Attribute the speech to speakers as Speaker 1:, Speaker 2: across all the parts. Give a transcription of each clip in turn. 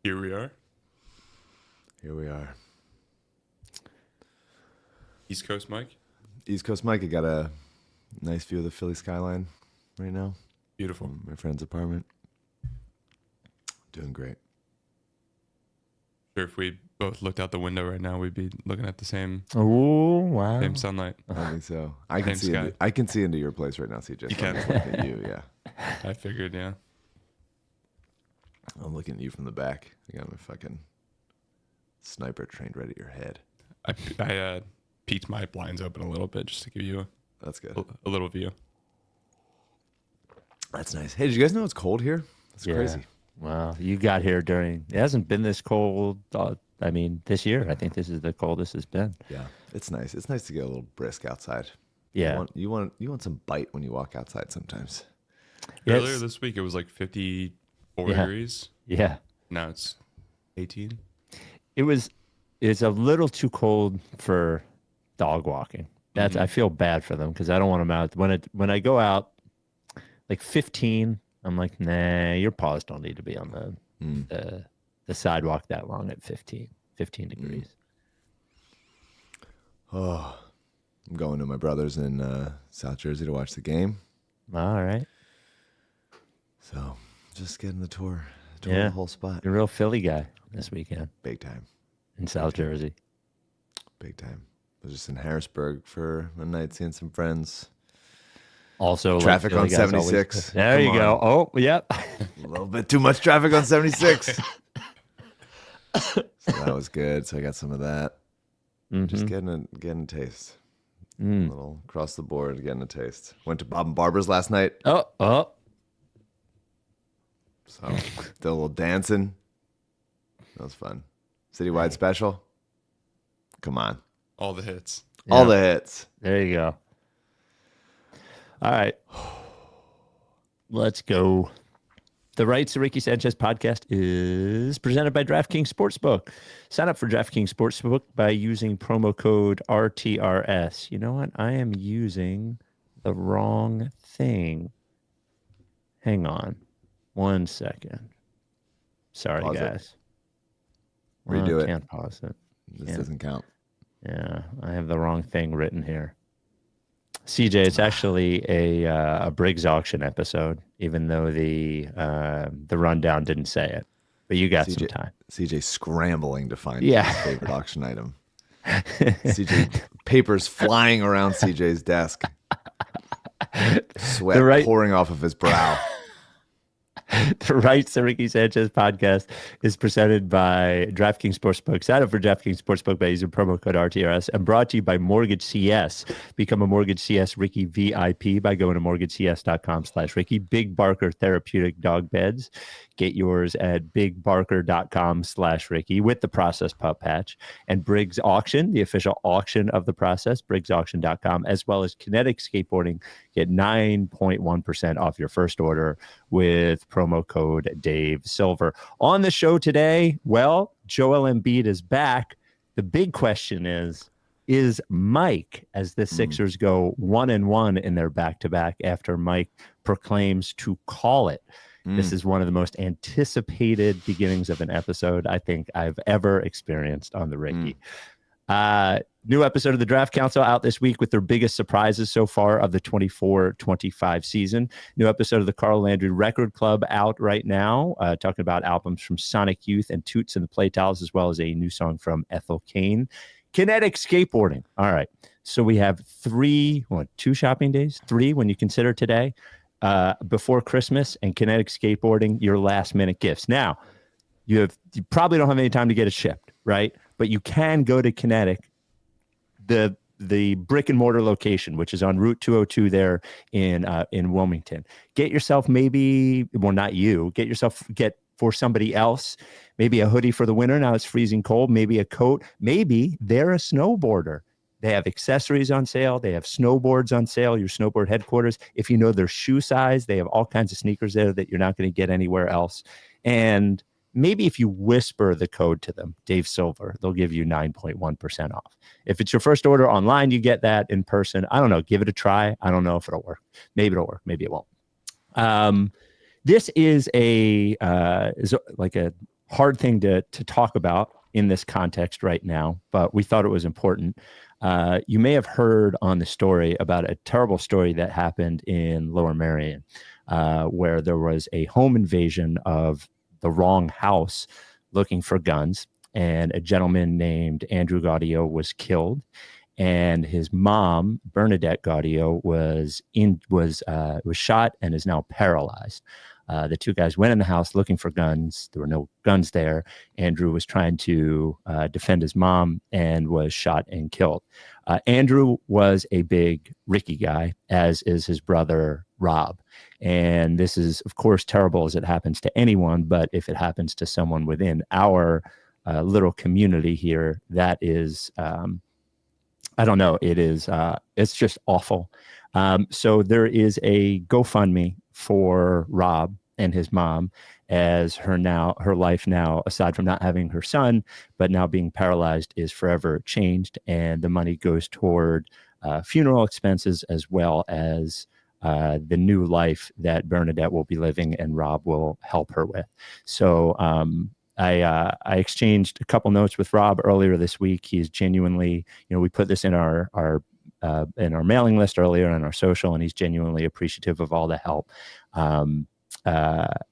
Speaker 1: Here we are.
Speaker 2: Here we are.
Speaker 1: East Coast Mike.
Speaker 2: East Coast Mike, I got a nice view of the Philly skyline right now.
Speaker 1: Beautiful.
Speaker 2: From my friend's apartment. Doing great.
Speaker 1: Sure, if we both looked out the window right now, we'd be looking at the same.
Speaker 3: Oh wow!
Speaker 1: Same sunlight.
Speaker 2: I don't think so. I can
Speaker 1: Same
Speaker 2: see. I can see into your place right now, CJ.
Speaker 1: You can.
Speaker 2: I'm looking at you. Yeah.
Speaker 1: I figured, yeah.
Speaker 2: I'm looking at you from the back. I got my fucking sniper trained right at your head.
Speaker 1: I peeked my blinds open a little bit just to give you
Speaker 2: That's good.
Speaker 1: a little view.
Speaker 2: That's nice. Hey, did you guys know it's cold here? It's crazy.
Speaker 3: Wow, you got here during. It hasn't been this cold. I mean, this year. I think this is the coldest it's been.
Speaker 2: Yeah, it's nice. It's nice to get a little brisk outside.
Speaker 3: Yeah,
Speaker 2: you want some bite when you walk outside sometimes.
Speaker 3: Yes.
Speaker 1: Earlier this week, it was like 54 degrees.
Speaker 3: Yeah.
Speaker 1: Now it's 18.
Speaker 3: It's a little too cold for dog walking. That's I feel bad for them because I don't want them out. When I go out, like 15, I'm like, nah, your paws don't need to be on the sidewalk that long at 15 degrees.
Speaker 2: Oh, I'm going to my brother's in South Jersey to watch the game.
Speaker 3: All right.
Speaker 2: So just getting the tour of
Speaker 3: Yeah.
Speaker 2: the whole spot.
Speaker 3: You're a real Philly guy this weekend
Speaker 2: Big time.
Speaker 3: in South Jersey.
Speaker 2: Big time. I was just in Harrisburg for a night seeing some friends.
Speaker 3: Also,
Speaker 2: Traffic
Speaker 3: like
Speaker 2: on
Speaker 3: Philly guys
Speaker 2: 76.
Speaker 3: There
Speaker 2: Come
Speaker 3: you go.
Speaker 2: on.
Speaker 3: Oh, yep.
Speaker 2: A little bit too much traffic on 76. So that was good. So I got some of that. Just getting a taste. A little across the board, getting a taste. Went to Bob and Barbara's last night.
Speaker 3: Oh.
Speaker 2: So did a little dancing. That was fun. Citywide special. Come on.
Speaker 1: All the hits.
Speaker 2: All the hits.
Speaker 3: There you go. All right. Let's go. The Rights to Ricky Sanchez podcast is presented by DraftKings Sportsbook. Sign up for DraftKings Sportsbook by using promo code RTRS. You know what? I am using the wrong thing. Hang on 1 second. Sorry,
Speaker 2: Pause it.
Speaker 3: guys.
Speaker 2: Redo it.
Speaker 3: Can't pause it.
Speaker 2: This doesn't count.
Speaker 3: Yeah, I have the wrong thing written here. CJ, it's actually a Briggs Auction episode, even though the rundown didn't say it. But you got some time.
Speaker 2: CJ scrambling to find
Speaker 3: Yeah.
Speaker 2: his favorite auction item. CJ, papers flying around CJ's desk. Sweat pouring off of his brow.
Speaker 3: The Rights to Ricky Sanchez podcast is presented by DraftKings Sportsbook. Sign up for DraftKings Sportsbook by using promo code RTRS and brought to you by MortgageCS. Become a MortgageCS Ricky VIP by going to mortgagecs.com/Ricky. Big Barker Therapeutic Dog Beds. Get yours at bigbarker.com/Ricky with the Process Pup Patch. And Briggs Auction, the official auction of the process, briggsauction.com, as well as Kinetic Skateboarding. Get 9.1% off your first order with promo code Dave Silver. On the show today, well, Joel Embiid is back. The big question is Mike, as the Sixers go 1-1 in their back-to-back after Mike proclaims to call it. This is one of the most anticipated beginnings of an episode I think I've ever experienced on the Ricky. New episode of the Draft Council out this week with their biggest surprises so far of the 24-25 season. New episode of the Carl Landry Record Club out right now, talking about albums from Sonic Youth and Toots and the Playtowels, as well as a new song from Ethel Cain. Kinetic Skateboarding. All right. So we have 2 shopping days? 3 when you consider today. Before Christmas, and Kinetic Skateboarding, your last minute gifts. Now, you probably don't have any time to get it shipped, right? But you can go to Kinetic, the brick and mortar location, which is on Route 202 there in Wilmington. Get yourself get for somebody else, maybe a hoodie for the winter. Now it's freezing cold, maybe a coat, maybe they're a snowboarder. They have accessories on sale. They have snowboards on sale, your snowboard headquarters. If you know their shoe size, they have all kinds of sneakers there that you're not going to get anywhere else. And maybe if you whisper the code to them, Dave Silver, they'll give you 9.1% off. If it's your first order online, you get that in person. I don't know. Give it a try. I don't know if it'll work. Maybe it'll work. Maybe it won't. This is like a hard thing to talk about in this context right now, but we thought it was important. You may have heard on the story about a terrible story that happened in Lower Merion, where there was a home invasion of the wrong house looking for guns, and a gentleman named Andrew Gaudio was killed, and his mom, Bernadette Gaudio, was shot and is now paralyzed. The two guys went in the house looking for guns. There were no guns there. Andrew was trying to defend his mom and was shot and killed. Andrew was a big Ricky guy, as is his brother, Rob. And this is, of course, terrible as it happens to anyone. But if it happens to someone within our little community here, that is, I don't know, it's just awful. So there is a GoFundMe for Rob and his mom, as her life now, aside from not having her son, but now being paralyzed, is forever changed. And the money goes toward funeral expenses, as well as the new life that Bernadette will be living and Rob will help her with. So I exchanged a couple notes with Rob earlier this week. He's genuinely, we put this in our mailing list earlier on our social, and he's genuinely appreciative of all the help. And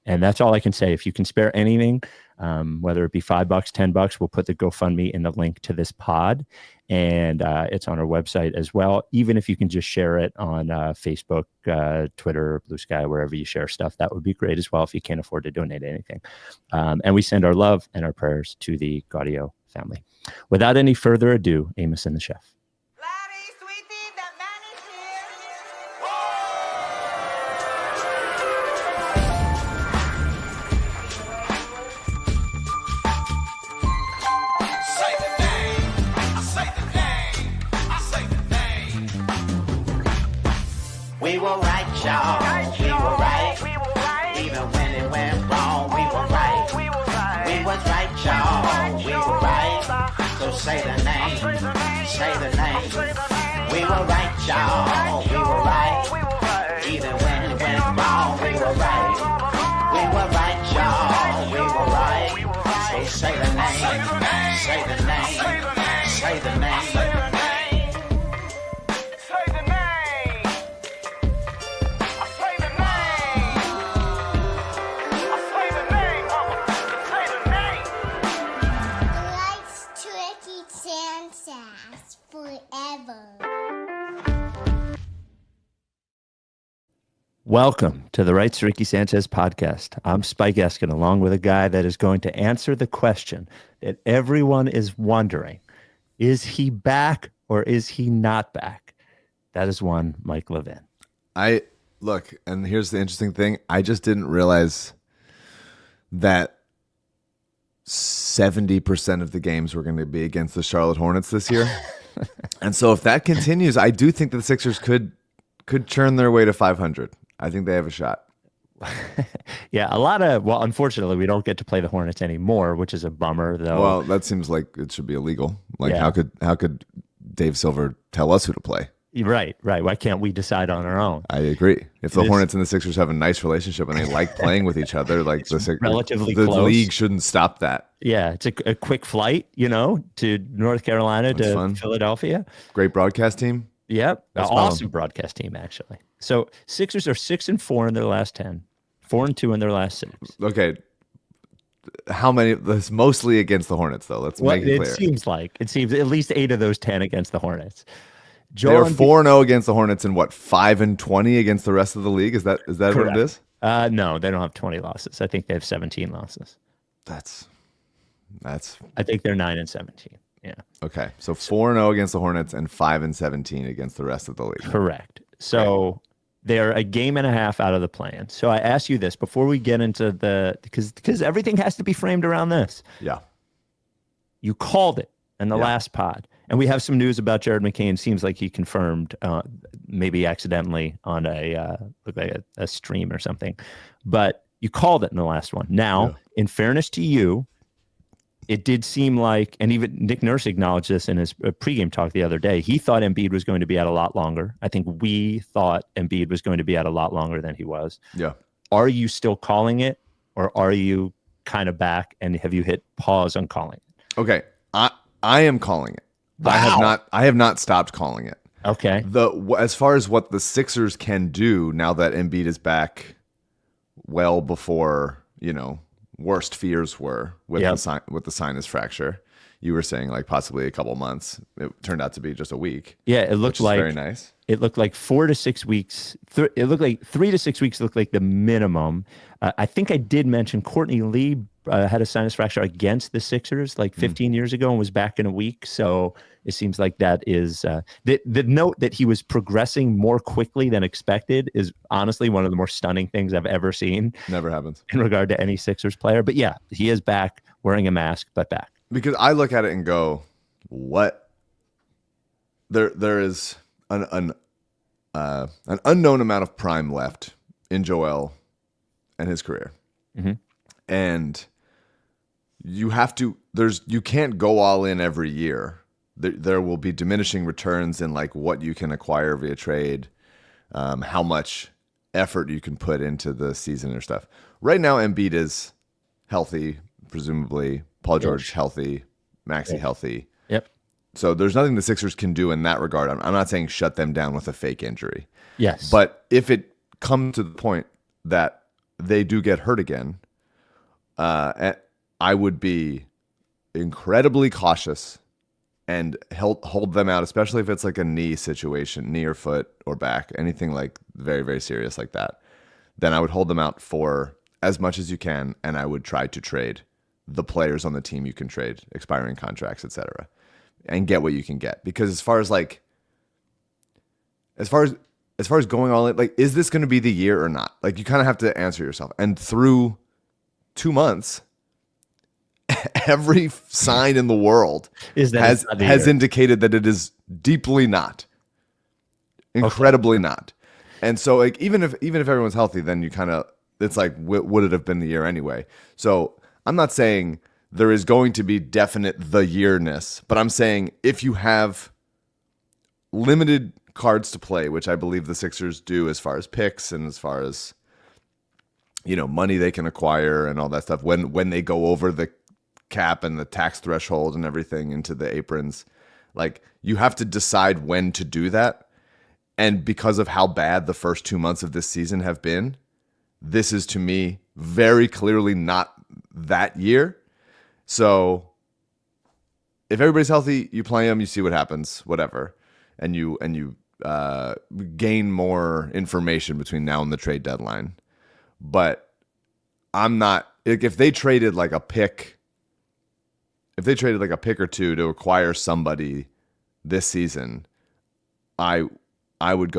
Speaker 3: that's all I can say. If you can spare anything, whether it be $5, $10, we'll put the GoFundMe in the link to this pod, and it's on our website as well. Even if you can just share it on Facebook, Twitter, Blue Sky, wherever you share stuff, that would be great as well, if you can't afford to donate anything. And we send our love and our prayers to the Gaudio family. Without any further ado, Amos and the Chef.
Speaker 4: We were right, y'all. We were right. Even when it went wrong, we were right. We was right, y'all. We were right. So say the name. Say the name. We were right, y'all. We were right. Even when it went wrong, we were right. We were right, y'all. We were right. So say the name. Say the name. Say the name.
Speaker 3: Welcome to the Rights to Ricky Sanchez podcast. I'm Spike Eskin, along with a guy that is going to answer the question that everyone is wondering. Is he back or is he not back? That is one Mike Levin.
Speaker 2: Look, and here's the interesting thing. I just didn't realize that 70% of the games were going to be against the Charlotte Hornets this year. And so if that continues, I do think that the Sixers could churn their way to 500. I think they have a shot.
Speaker 3: Yeah, unfortunately, we don't get to play the Hornets anymore, which is a bummer, though.
Speaker 2: Well, that seems like it should be illegal. How could Dave Silver tell us who to play?
Speaker 3: Right. Why can't we decide on our own?
Speaker 2: I agree. If the Hornets and the Sixers have a nice relationship and they like playing with each other, like
Speaker 3: relatively
Speaker 2: the
Speaker 3: close.
Speaker 2: league shouldn't stop that.
Speaker 3: Yeah, it's a quick flight, to North Carolina. That's to fun. Philadelphia.
Speaker 2: Great broadcast team.
Speaker 3: Yep, awesome broadcast team, actually. So Sixers are 6-4 in their last 10, 4-2 in their last 6.
Speaker 2: Okay, how many? That's mostly against the Hornets, though. Let's make it clear.
Speaker 3: It seems at least 8 of those 10 against the Hornets.
Speaker 2: They're 4-0 against the Hornets and 5-20 against the rest of the league. Is that
Speaker 3: Correct.
Speaker 2: what it is?
Speaker 3: No, they don't have 20 losses. I think they have 17 losses.
Speaker 2: That's.
Speaker 3: I think they're 9-17. Yeah.
Speaker 2: Okay, so 4-0 against the Hornets and 5-17 against the rest of the league.
Speaker 3: Correct. So they're a game and a half out of the plan. So I ask you this before we get into because everything has to be framed around this.
Speaker 2: Yeah.
Speaker 3: You called it in the last pod, and we have some news about Jared McCain. Seems like he confirmed, maybe accidentally on a stream or something, but you called it in the last one. Now, in fairness to you, it did seem like, and even Nick Nurse acknowledged this in his pregame talk the other day, he thought Embiid was going to be out a lot longer. I think we thought Embiid was going to be out a lot longer than he was.
Speaker 2: Yeah.
Speaker 3: Are you still calling it, or are you kind of back, and have you hit pause on calling it?
Speaker 2: Okay, I am calling it.
Speaker 3: Wow.
Speaker 2: I have not stopped calling it.
Speaker 3: Okay.
Speaker 2: As far as what the Sixers can do now that Embiid is back, well before worst fears were with the sinus fracture. You were saying like possibly a couple months. It turned out to be just a week.
Speaker 3: Yeah, it looked like
Speaker 2: very nice.
Speaker 3: It looked like 4 to 6 weeks. It looked like 3 to 6 weeks looked like the minimum. I think I did mention Courtney Lee had a sinus fracture against the Sixers like 15 years ago and was back in a week. So it seems like that is the note that he was progressing more quickly than expected is honestly one of the more stunning things I've ever seen.
Speaker 2: Never happens
Speaker 3: in regard to any Sixers player. But yeah, he is back wearing a mask, but back.
Speaker 2: Because I look at it and go, what? There is an unknown amount of prime left in Joel and his career.
Speaker 3: Mm-hmm.
Speaker 2: And you can't go all in every year. There will be diminishing returns in like what you can acquire via trade, how much effort you can put into the season or stuff. Right now, Embiid is healthy, presumably. Paul George healthy, Maxey healthy.
Speaker 3: Yep.
Speaker 2: So there's nothing the Sixers can do in that regard. I'm not saying shut them down with a fake injury.
Speaker 3: Yes.
Speaker 2: But if it comes to the point that they do get hurt again, I would be incredibly cautious and hold them out, especially if it's like a knee situation, knee or foot or back, anything like very, very serious like that. Then I would hold them out for as much as you can, and I would try to trade the players on the team you can trade, expiring contracts, etc., and get what you can get. Because as far as going all in, like, is this going to be the year or not? Like, you kind of have to answer yourself. And through 2 months, every sign in the world has indicated that it is deeply not, incredibly not. And so, like, even if everyone's healthy, then you kind of, it's like, would it have been the year anyway? So I'm not saying there is going to be definite the yearness, but I'm saying if you have limited cards to play, which I believe the Sixers do as far as picks and as far as, money they can acquire and all that stuff, when they go over the cap and the tax threshold and everything into the aprons, like, you have to decide when to do that. And because of how bad the first 2 months of this season have been, this is to me very clearly not that year. So if everybody's healthy, you play them, you see what happens, whatever, and you gain more information between now and the trade deadline. But I'm not, if they traded like a pick, or two to acquire somebody this season, I would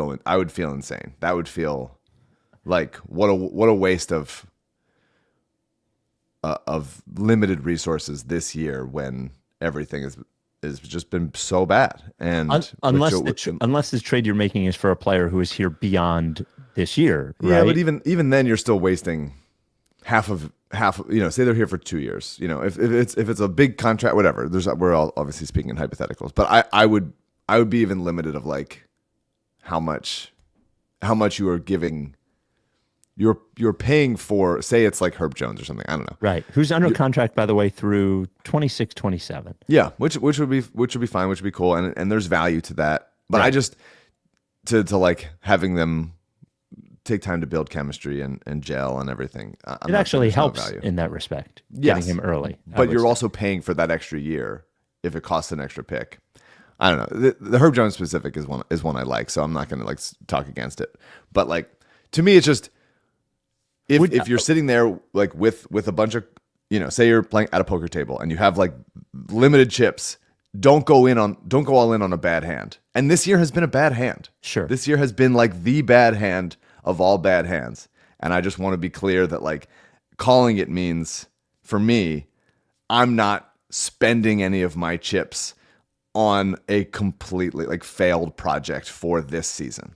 Speaker 2: feel insane. That would feel like what a waste of limited resources this year when everything is just been so bad. And
Speaker 3: unless this trade you're making is for a player who is here beyond this year, right?
Speaker 2: Yeah, but even then you're still wasting half of say they're here for 2 years. If it's a big contract, whatever. We're all obviously speaking in hypotheticals, but I would be even limited of like how much you are giving. You're paying for, say it's like Herb Jones or something. I don't know.
Speaker 3: Right. Who's under contract, by the way, through 26, 27.
Speaker 2: Yeah, which would be fine, which would be cool, and there's value to that. But right. I just to like having them take time to build chemistry and gel and everything.
Speaker 3: It actually helps in that respect. Getting him early.
Speaker 2: But you're also paying for that extra year if it costs an extra pick. I don't know. The Herb Jones specific is one I like, so I'm not going to like talk against it. But like, to me, it's just if you're sitting there like with a bunch of, say you're playing at a poker table and you have like limited chips, don't go all in on a bad hand. And this year has been a bad hand.
Speaker 3: Sure.
Speaker 2: This year has been like the bad hand of all bad hands. And I just want to be clear that like calling it means, for me, I'm not spending any of my chips on a completely like failed project for this season.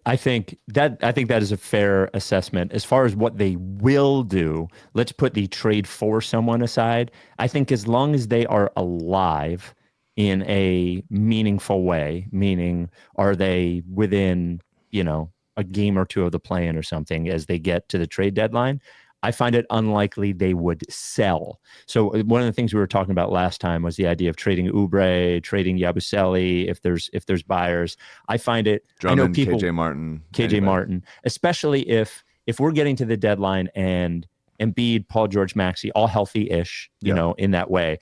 Speaker 3: I think that is a fair assessment. As far as what they will do, let's put the trade for someone aside. I think as long as they are alive in a meaningful way, meaning are they within, a game or two of the play-in or something as they get to the trade deadline, I find it unlikely they would sell. So one of the things we were talking about last time was the idea of trading Oubre, trading Yabusele, if there's buyers. I find it,
Speaker 2: Drummond,
Speaker 3: I know people,
Speaker 2: KJ
Speaker 3: Martin, especially if we're getting to the deadline and Embiid, Paul George, Maxey, all healthy-ish, you know, in that way.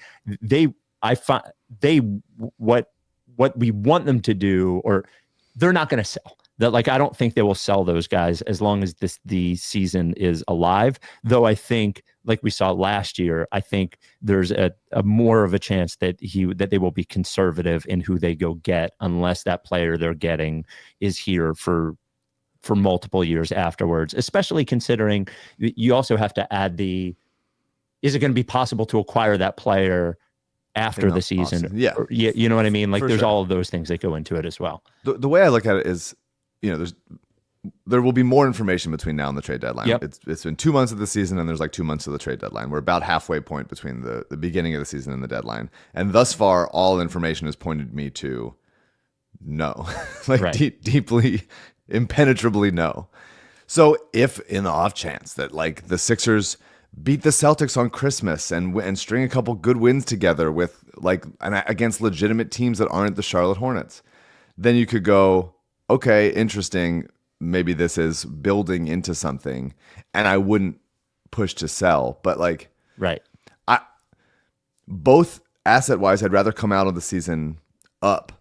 Speaker 3: What we want them to do, or they're not going to sell. That, like, I don't think they will sell those guys as long as the season is alive. Though I think, like we saw last year, I think there's a more of a chance that they will be conservative in who they go get, unless that player they're getting is here for multiple years afterwards. Especially considering you also have to add is it going to be possible to acquire that player after the season?
Speaker 2: Yeah.
Speaker 3: You know what I mean? Like, there's
Speaker 2: sure.
Speaker 3: all of those things that go into it as well.
Speaker 2: The way I look at it is, you know, there will be more information between now and the trade deadline.
Speaker 3: Yep.
Speaker 2: It's been 2 months of the season, and there's like 2 months of the trade deadline. We're about halfway point between the beginning of the season and the deadline. And thus far, all information has pointed me to no, like
Speaker 3: right.
Speaker 2: deeply, impenetrably no. So if in the off chance that like the Sixers beat the Celtics on Christmas and string a couple good wins together with against legitimate teams that aren't the Charlotte Hornets, then you could go, okay, interesting. Maybe this is building into something, and I wouldn't push to sell. But like,
Speaker 3: right,
Speaker 2: both asset wise, I'd rather come out of the season up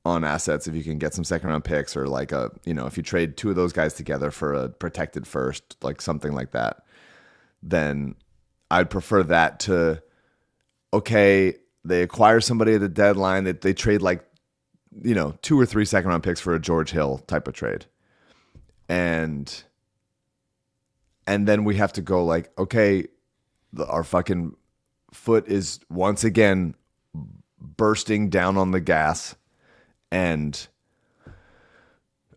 Speaker 2: on assets if you can get some second round picks, or like if you trade two of those guys together for a protected first, like something like that, then I'd prefer that to, okay, they acquire somebody at the deadline that they trade like, 2 or 3 second round picks for a George Hill type of trade. And then we have to go like, okay, our fucking foot is once again bursting down on the gas, and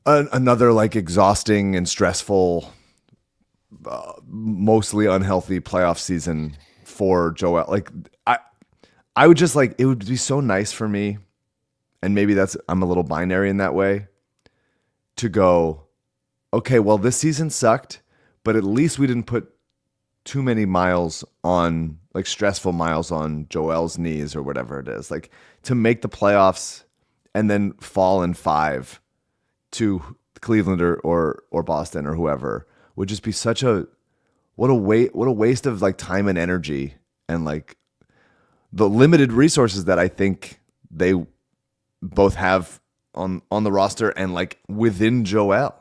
Speaker 2: another like exhausting and stressful, mostly unhealthy playoff season for Joel. Like I would just like, it would be so nice for me, and maybe I'm a little binary in that way, to go, okay, well, this season sucked, but at least we didn't put too many miles on, like stressful miles on Joel's knees or whatever it is. Like, to make the playoffs and then fall in 5 to Cleveland or Boston or whoever would just be such what a waste of like time and energy, and like the limited resources that I think they both have on the roster and like within Joel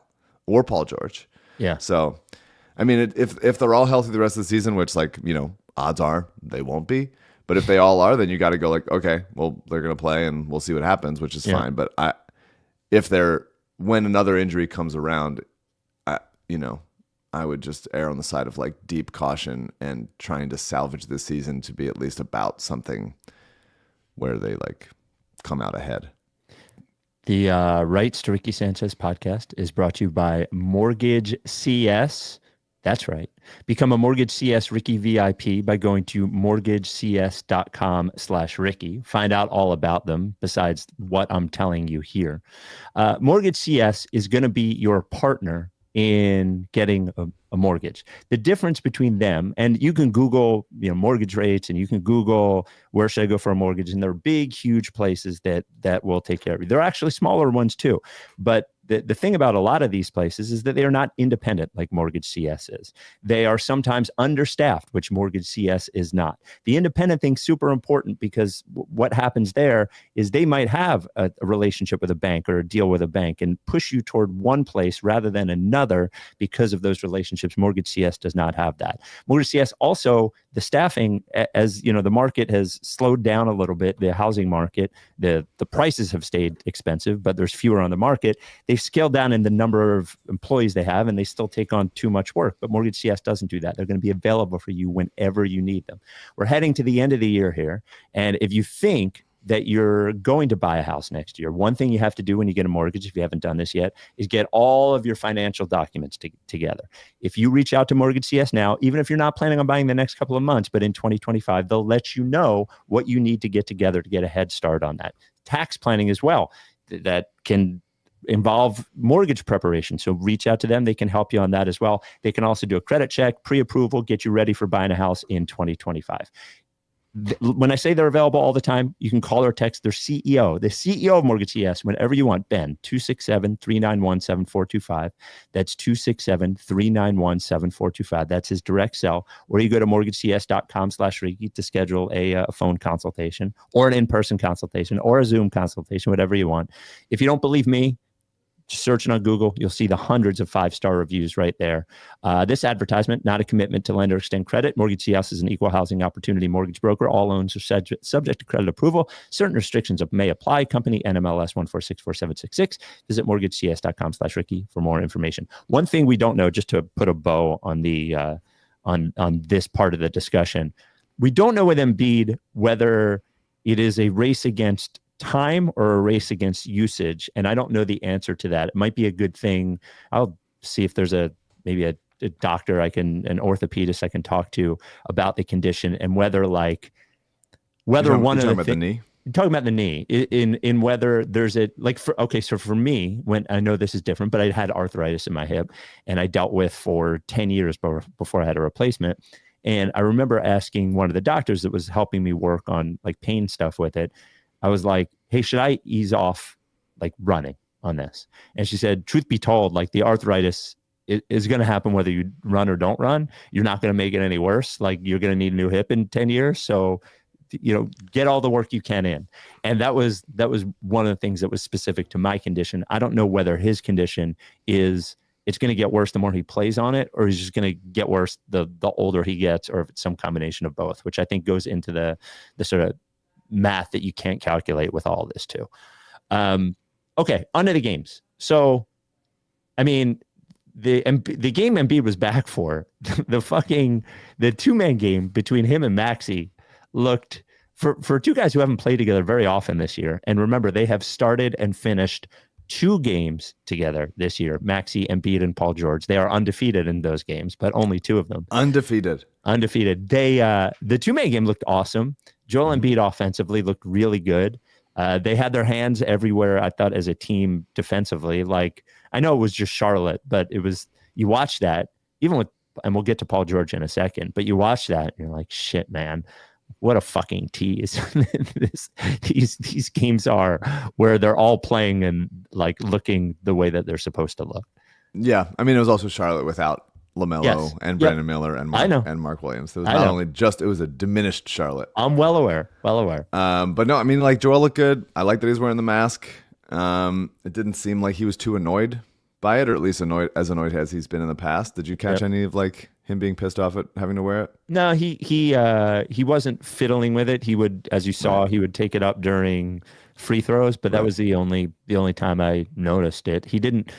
Speaker 2: or Paul George.
Speaker 3: Yeah.
Speaker 2: So, I mean, if they're all healthy the rest of the season, which like, odds are they won't be, but if they all are, then you got to go like, okay, well, they're going to play and we'll see what happens, which is fine. But when another injury comes around, I would just err on the side of like deep caution and trying to salvage this season to be at least about something where they like come out ahead.
Speaker 3: The Rights to Ricky Sanchez podcast is brought to you by MortgageCS. That's right. Become a MortgageCS Ricky VIP by going to mortgagecs.com/Ricky. Find out all about them besides what I'm telling you here. MortgageCS is going to be your partner in getting a mortgage. The difference between them, and you can Google, mortgage rates, and you can Google where should I go for a mortgage, and there are big, huge places that will take care of you. There are actually smaller ones too, but the thing about a lot of these places is that they are not independent like MortgageCS is. They are sometimes understaffed, which MortgageCS is not. The independent thing's super important because what happens there is they might have a relationship with a bank or a deal with a bank and push you toward one place rather than another because of those relationships. MortgageCS does not have that. MortgageCS also, the staffing, as the market has slowed down a little bit, the housing market, the prices have stayed expensive, but there's fewer on the market. They've scaled down in the number of employees they have, and they still take on too much work. But MortgageCS doesn't do that. They're going to be available for you whenever you need them. We're heading to the end of the year here, and if you think that you're going to buy a house next year, one thing you have to do when you get a mortgage, if you haven't done this yet, is get all of your financial documents together. If you reach out to MortgageCS now, even if you're not planning on buying the next couple of months, but in 2025, they'll let you know what you need to get together to get a head start on that. Tax planning as well, that can involve mortgage preparation. So reach out to them. They can help you on that as well. They can also do a credit check, pre-approval, get you ready for buying a house in 2025. When I say they're available all the time, you can call or text their CEO, the CEO of MortgageCS, whenever you want, Ben, 267-391-7425. That's 267-391-7425. That's his direct cell. Or you go to mortgagecs.com/Ricky to schedule a phone consultation or an in-person consultation or a Zoom consultation, whatever you want. If you don't believe me, just search it on Google. You'll see the hundreds of 5-star reviews right there. This advertisement, not a commitment to lend or extend credit. MortgageCS is an equal housing opportunity mortgage broker. All loans are subject to credit approval. Certain restrictions may apply. Company NMLS 1464766. Visit mortgagecs.com/Ricky for more information. One thing we don't know, just to put a bow on the on this part of the discussion, we don't know with Embiid whether it is a race against time or a race against usage, and I don't know the answer to that. It might be a good thing. I'll see if there's maybe a doctor an orthopedist I can talk to about the condition and whether one of the
Speaker 2: the knee.
Speaker 3: Talking about the knee in whether there's so for me, when I know this is different, but I had arthritis in my hip and I dealt with for 10 years before I had a replacement. And I remember asking one of the doctors that was helping me work on like pain stuff with it. I was like, hey, should I ease off like running on this? And she said, truth be told, like the arthritis is going to happen whether you run or don't run. You're not going to make it any worse. Like you're going to need a new hip in 10 years. So, get all the work you can in. And that was one of the things that was specific to my condition. I don't know whether his condition it's going to get worse the more he plays on it, or he's just going to get worse the older he gets, or if it's some combination of both, which I think goes into the sort of math that you can't calculate with all this too. Okay, onto the games. So, I mean, the game Embiid was back for, the two-man game between him and Maxey looked, for two guys who haven't played together very often this year, and remember, they have started and finished 2 games together this year, Maxey, Embiid, and Paul George. They are undefeated in those games, but only 2 of them. Undefeated. They, the two-man game looked awesome. Joel Embiid offensively looked really good. They had their hands everywhere, I thought, as a team defensively. Like, I know it was just Charlotte, but you watch that, and we'll get to Paul George in a second, but you watch that and you're like, shit, man, what a fucking tease these games are, where they're all playing and like looking the way that they're supposed to look.
Speaker 2: Yeah. I mean, it was also Charlotte without LaMelo and Brandon Miller and Mark Williams. It was not only just, it was a diminished Charlotte.
Speaker 3: I'm well aware.
Speaker 2: But no, I mean, like, Joel looked good. I like that he's wearing the mask. It didn't seem like he was too annoyed by it, or at least annoyed as he's been in the past. Did you catch any of like him being pissed off at having to wear it?
Speaker 3: No, he wasn't fiddling with it. He would, as you saw, he would take it up during free throws, but that was the only time I noticed it. He didn't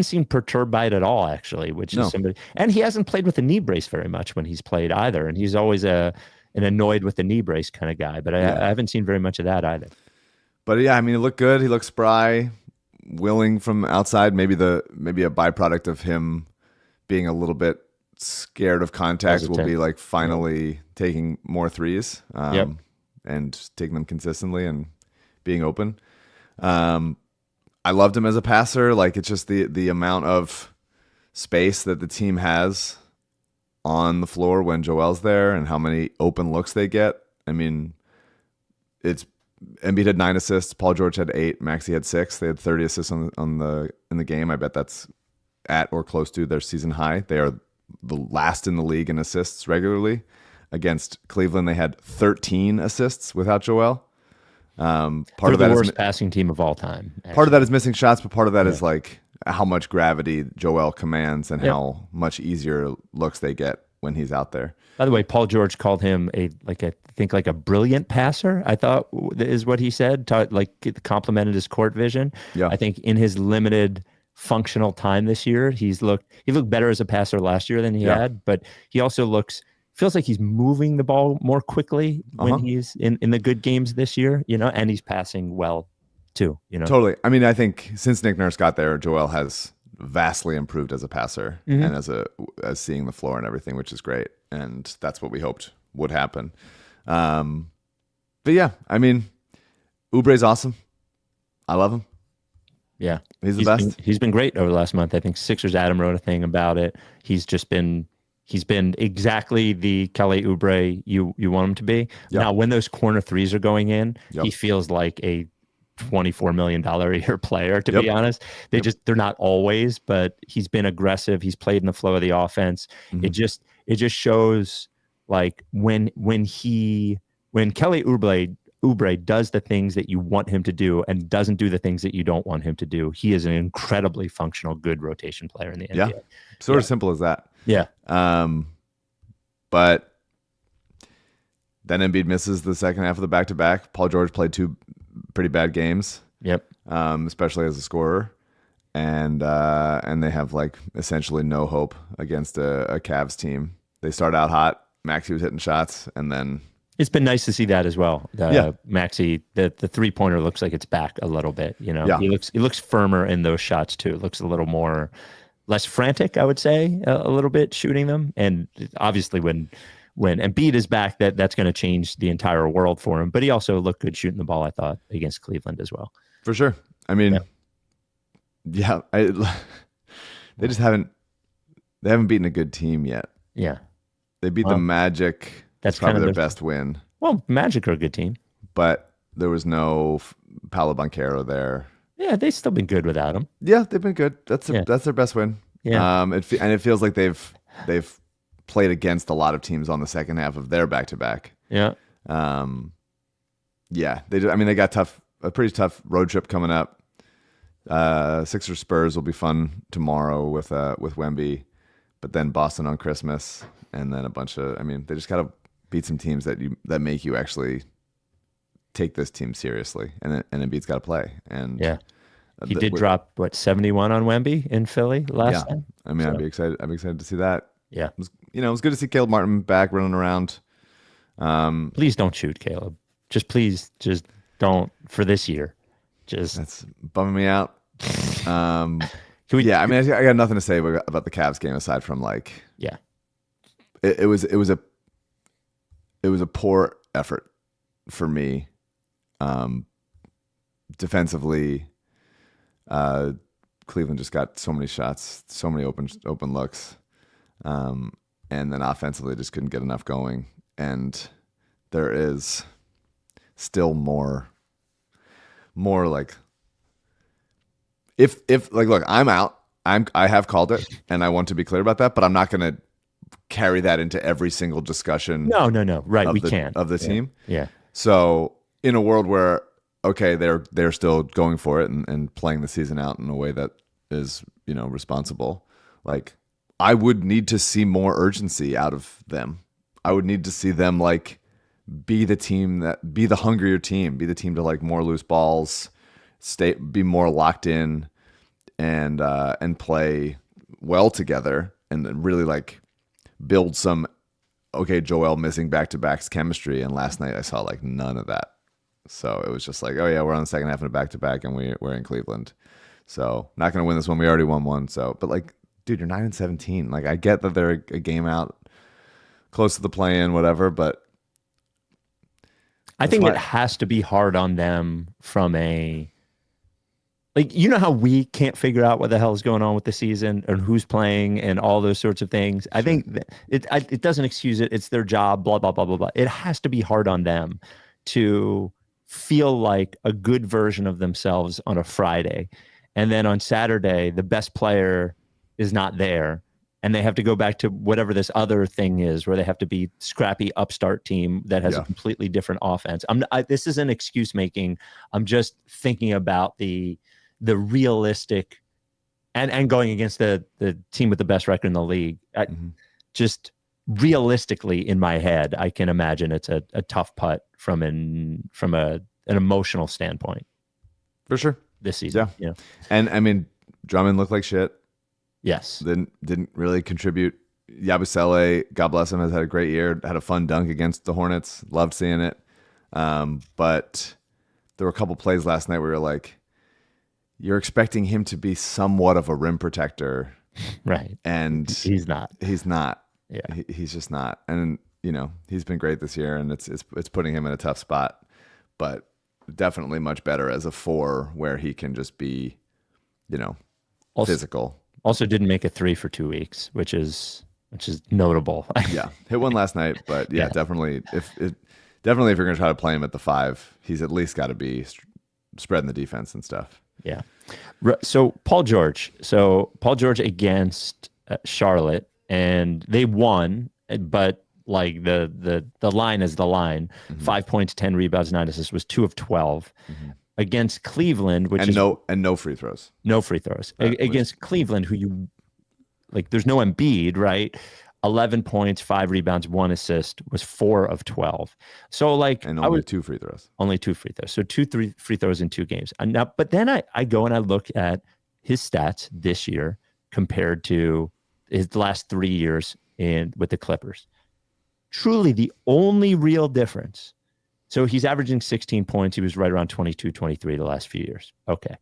Speaker 3: seem perturbed by it at all, actually, which is somebody, and he hasn't played with a knee brace very much when he's played either. And he's always an annoyed with the knee brace kind of guy, but I haven't seen very much of that either. But
Speaker 2: yeah, I mean, it looked good. He looked spry, willing from outside. Maybe a byproduct of him being a little bit scared of contact will be like finally taking more threes and taking them consistently and being open. I loved him as a passer. Like, it's just the amount of space that the team has on the floor when Joel's there and how many open looks they get. I mean, Embiid had 9 assists, Paul George had 8, Maxey had 6. They had 30 assists in the game. I bet that's at or close to their season high. They are the last in the league in assists regularly. Against Cleveland, they had 13 assists without Joel.
Speaker 3: They're the worst passing team of all time. Actually.
Speaker 2: Part of that is missing shots, but part of that is like how much gravity Joel commands and how much easier looks they get when he's out there.
Speaker 3: By the way, Paul George called him a brilliant passer, I thought is what he said. Complimented his court vision. Yeah. I think in his limited functional time this year, he looked better as a passer last year than he had, but he also feels like he's moving the ball more quickly when he's in the good games this year, and he's passing well too,
Speaker 2: Totally. I mean, I think since Nick Nurse got there, Joel has vastly improved as a passer and as seeing the floor and everything, which is great. And that's what we hoped would happen. But yeah, I mean, Oubre's awesome. I love him.
Speaker 3: Yeah.
Speaker 2: He's the best.
Speaker 3: He's been great over the last month. I think Sixers Adam wrote a thing about it. He's been exactly the Kelly Oubre you want him to be.
Speaker 2: Yep.
Speaker 3: Now, when those corner threes are going in,
Speaker 2: Yep.
Speaker 3: he feels like a $24 million a year player, to be honest. They're not always, but he's been aggressive. He's played in the flow of the offense.
Speaker 2: Mm-hmm.
Speaker 3: It just shows like when Kelly Oubre does the things that you want him to do and doesn't do the things that you don't want him to do, he is an incredibly functional, good rotation player in the NBA.
Speaker 2: Yeah, sort of simple as that.
Speaker 3: Yeah.
Speaker 2: But then Embiid misses the second half of the back-to-back. Paul George played 2 pretty bad games.
Speaker 3: Yep.
Speaker 2: Especially as a scorer, and they have like essentially no hope against a Cavs team. They start out hot. Maxey was hitting shots, and then
Speaker 3: it's been nice to see that as well. Maxey, the 3-pointer looks like it's back a little bit. You know, he looks firmer in those shots too. It looks a little more less frantic, I would say, a little bit shooting them. And obviously, when Embiid is back, that's going to change the entire world for him. But he also looked good shooting the ball, I thought, against Cleveland as well.
Speaker 2: For sure. I mean, they just haven't beaten a good team yet.
Speaker 3: Yeah.
Speaker 2: They beat the Magic. That's probably their best win.
Speaker 3: Well, Magic are a good team.
Speaker 2: But there was no Paolo Banchero there.
Speaker 3: Yeah, they've still been good without him.
Speaker 2: Yeah, they've been good. That's their best win.
Speaker 3: Yeah.
Speaker 2: And it feels like they've played against a lot of teams on the second half of their back-to-back.
Speaker 3: Yeah.
Speaker 2: They got a pretty tough road trip coming up. Sixers Spurs will be fun tomorrow with Wemby, but then Boston on Christmas, and then they just got to beat some teams that make you actually take this team seriously, and Embiid's got to play. And
Speaker 3: he did drop 71 on Wemby in Philly last time.
Speaker 2: I mean, I'd be excited to see that.
Speaker 3: Yeah.
Speaker 2: It was good to see Caleb Martin back running around.
Speaker 3: Please don't shoot, Caleb. Please don't for this year.
Speaker 2: That's bumming me out. I got nothing to say about the Cavs game aside from it was a poor effort for me. Defensively, Cleveland just got so many shots, so many open looks, and then offensively just couldn't get enough going. And there is still more like if look, I'm out. I have called it, and I want to be clear about that, but I'm not going to carry that into every single discussion.
Speaker 3: No. Right, we can't
Speaker 2: of the team.
Speaker 3: Yeah.
Speaker 2: So in a world where they're still going for it and playing the season out in a way that is responsible, like I would need to see more urgency out of them. I would need to see them be the hungrier team, be the team to more loose balls, be more locked in, and play well together, and then really build some Joel missing back-to-backs chemistry. And last night I saw none of that. So it was just we're on the second half of a back-to-back and we're in Cleveland. So not going to win this one. We already won one. So, but dude, you're 9-17. I get that they're a game out, close to the play-in, whatever, but
Speaker 3: I think it has to be hard on them from how we can't figure out what the hell is going on with the season and who's playing and all those sorts of things. I think it doesn't excuse it. It's their job, blah, blah, blah, blah, blah. It has to be hard on them to feel like a good version of themselves on a Friday. And then on Saturday, the best player is not there. And they have to go back to whatever this other thing is, where they have to be scrappy upstart team that has a completely different offense. This isn't excuse making. I'm just thinking about the realistic and going against the team with the best record in the league. Just realistically in my head, I can imagine it's a tough putt from an emotional standpoint.
Speaker 2: For sure.
Speaker 3: This season.
Speaker 2: Yeah. And I mean, Drummond looked like shit.
Speaker 3: Yes.
Speaker 2: Didn't really contribute. Yabusele, God bless him, has had a great year. Had a fun dunk against the Hornets. Loved seeing it. But there were a couple plays last night where you're expecting him to be somewhat of a rim protector.
Speaker 3: Right.
Speaker 2: And
Speaker 3: he's not.
Speaker 2: Yeah. He's just not. And, he's been great this year, and it's putting him in a tough spot. But definitely much better as a 4 where he can just be physical.
Speaker 3: Also didn't make a 3 for 2 weeks, which is notable.
Speaker 2: Yeah, hit one last night, but yeah. Definitely if you're going to try to play him at the 5, he's at least got to be spreading the defense and stuff.
Speaker 3: Yeah. So Paul George against Charlotte, and they won, but like the line is the line. 5 points, 10 rebounds, 9 assists, was 2 of 12 against Cleveland,
Speaker 2: no free throws.
Speaker 3: No free throws against Cleveland, who you like. There's no Embiid, right? 11 points, 5 rebounds, 1 assist, was 4 of 12. So like,
Speaker 2: and only 2 free throws.
Speaker 3: Only 2 free throws. So 3 free throws in 2 games. But then I go and I look at his stats this year compared to his last 3 years with the Clippers. Truly the only real difference. So he's averaging 16 points. He was right around 22, 23 the last few years. Okay.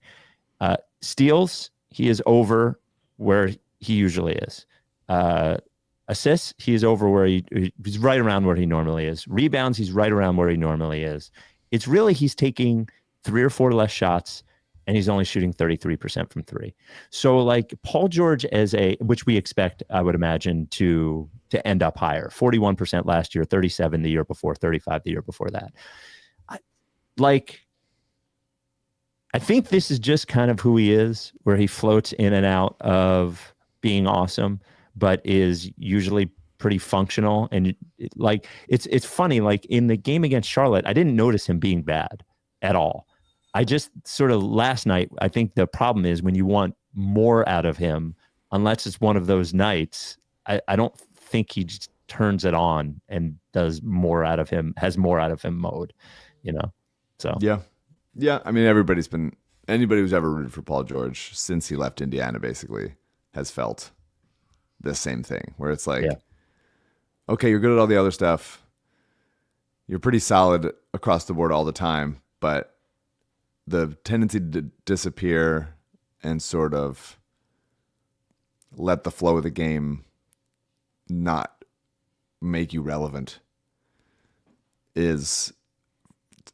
Speaker 3: Steals, he is over where he usually is. Assists, he is over where he's right around where he normally is. Rebounds, he's right around where he normally is. It's really he's taking 3 or 4 less shots, and he's only shooting 33% from 3. So like Paul George which we expect, I would imagine, to end up higher. 41% last year, 37 the year before, 35 the year before that. I think this is just kind of who he is, where he floats in and out of being awesome, but is usually pretty functional. And it's funny, like in the game against Charlotte, I didn't notice him being bad at all. I just sort of last night, I think the problem is when you want more out of him, unless it's one of those nights, I don't think he just turns it on and does more out of him, has more out of him mode, So
Speaker 2: yeah. I mean, anybody who's ever rooted for Paul George since he left Indiana basically has felt the same thing, where it's like, okay, you're good at all the other stuff. You're pretty solid across the board all the time, but the tendency to disappear and sort of let the flow of the game not make you relevant is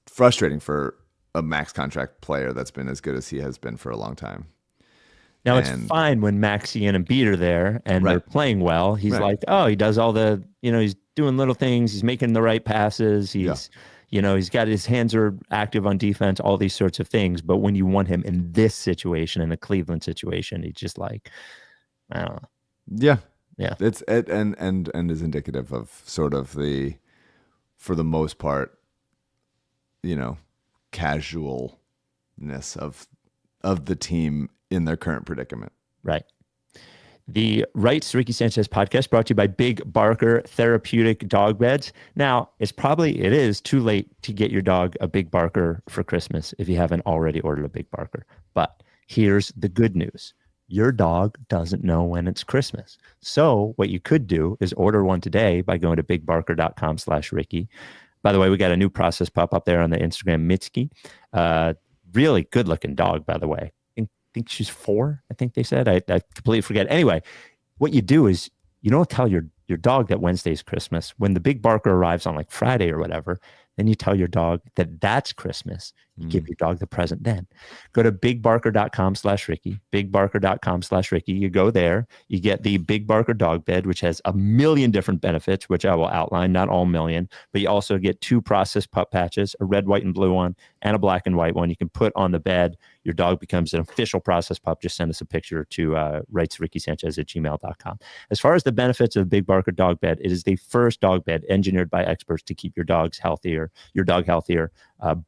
Speaker 2: frustrating for a max contract player that's been as good as he has been for a long time.
Speaker 3: Now it's fine when Maxey and Embiid are there and they're playing well. He's like, oh, he does all the, he's doing little things. He's making the right passes. He's got his hands are active on defense, all these sorts of things. But when you want him in this situation, in the Cleveland situation, he's just like, I don't know.
Speaker 2: Yeah. It's and is indicative of sort of for the most part, casualness of the team in their current predicament.
Speaker 3: Right. The Rights Ricky Sanchez podcast brought to you by Big Barker Therapeutic Dog Beds. Now, it is too late to get your dog a Big Barker for Christmas if you haven't already ordered a Big Barker. But here's the good news. Your dog doesn't know when it's Christmas. So what you could do is order one today by going to bigbarker.com/Ricky. By the way, we got a new process pup up there on the Instagram, Mitski. Really good looking dog, by the way. I think she's 4, I think they said. I completely forget. Anyway, what you do is you don't tell your dog that Wednesday's Christmas. When the Big Barker arrives on like Friday or whatever, then you tell your dog that that's Christmas. You give your dog the present then. Go to bigbarker.com/Ricky, bigbarker.com/Ricky. You go there, you get the Big Barker dog bed, which has a million different benefits, which I will outline, not all million, but you also get 2 processed pup patches, a red, white, and blue one, and a black and white one. You can put on the bed. Your dog becomes an official processed pup. Just send us a picture to rightsrickysanchez@gmail.com. As far as the benefits of the Big Barker dog bed, it is the first dog bed engineered by experts to keep your dog healthier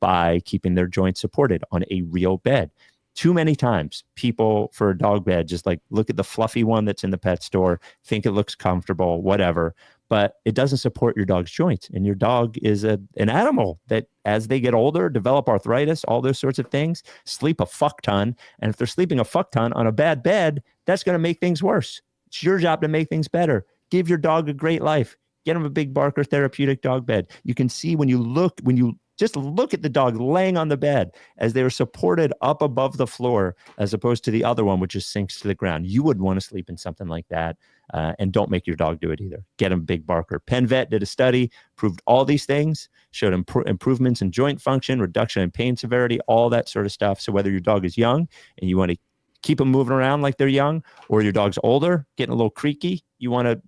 Speaker 3: by keeping their joints supported on a real bed. Too many times people for a dog bed just like look at the fluffy one that's in the pet store, think it looks comfortable, whatever, but it doesn't support your dog's joints. And your dog is an animal that as they get older, develop arthritis, all those sorts of things, sleep a fuck ton. And if they're sleeping a fuck ton on a bad bed, that's going to make things worse. It's your job to make things better. Give your dog a great life. Get him a Big Barker therapeutic dog bed. You can see when you just look at the dog laying on the bed as they are supported up above the floor, as opposed to the other one, which just sinks to the ground. You would want to sleep in something like that, and don't make your dog do it either. Get him Big Barker. Penn Vet did a study, proved all these things, showed improvements in joint function, reduction in pain severity, all that sort of stuff. So whether your dog is young and you want to keep them moving around like they're young, or your dog's older, getting a little creaky, you want to,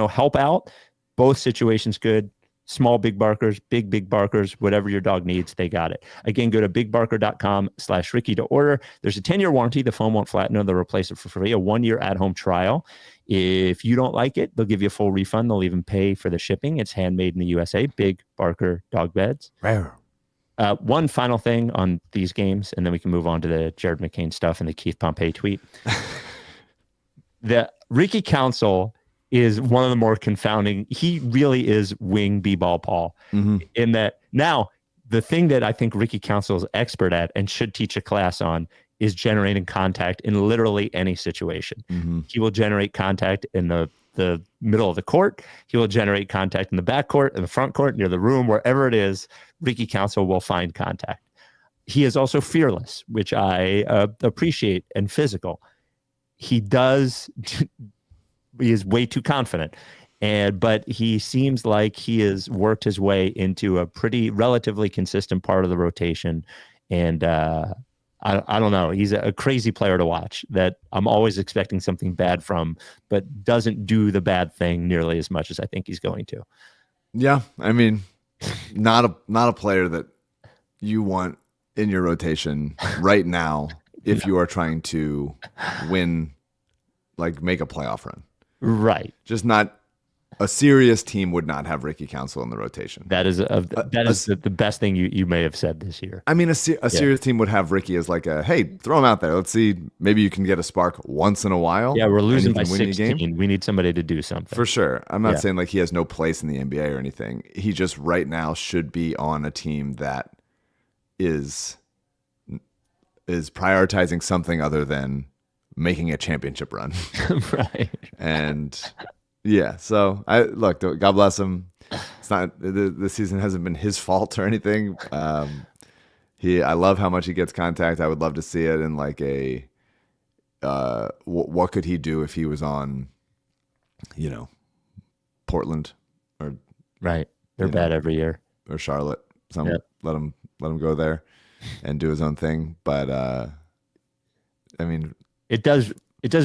Speaker 3: help out. Both situations good. Small big barkers, big barkers, whatever your dog needs, they got it. Again, go to bigbarker.com/Ricky to order. There's a 10-year warranty. The foam won't flatten, or they'll replace it for free. A 1-year at-home trial. If you don't like it, they'll give you a full refund. They'll even pay for the shipping. It's handmade in the USA. Big Barker dog beds.
Speaker 2: Rare.
Speaker 3: One final thing on these games, and then we can move on to the Jared McCain stuff and the Keith Pompey tweet. The Ricky Council is one of the more confounding. He really is wing b-ball Paul. In that, now the thing that I think Ricky Council is expert at and should teach a class on is generating contact in literally any situation. He will generate contact in the middle of the court. He will generate contact in the back court, in the front court, near the room, wherever it is. Ricky Council will find contact. He is also fearless, which I appreciate, and physical. He is way too confident. But he seems like he has worked his way into a pretty relatively consistent part of the rotation. And I don't know. He's a crazy player to watch that I'm always expecting something bad from, but doesn't do the bad thing nearly as much as I think he's going to.
Speaker 2: Yeah. I mean, not a player that you want in your rotation right now if you are trying to win, like make a playoff run. Right. Just not a serious team would not have Ricky Council in the rotation.
Speaker 3: That is the best thing you may have said this year.
Speaker 2: I mean, a serious team would have Ricky as like hey, throw him out there. Let's see. Maybe you can get a spark once in a while.
Speaker 3: Yeah, we're losing by 16. We need somebody to do something.
Speaker 2: For sure. I'm not saying like he has no place in the NBA or anything. He just right now should be on a team that is prioritizing something other than making a championship run.
Speaker 3: Right.
Speaker 2: And yeah, so God bless him. It's not, the season hasn't been his fault or anything. I love how much he gets contact. I would love to see it in like what could he do if he was on, Portland or
Speaker 3: right. They're bad every year.
Speaker 2: Or Charlotte. Let him go there and do his own thing. But I mean,
Speaker 3: it does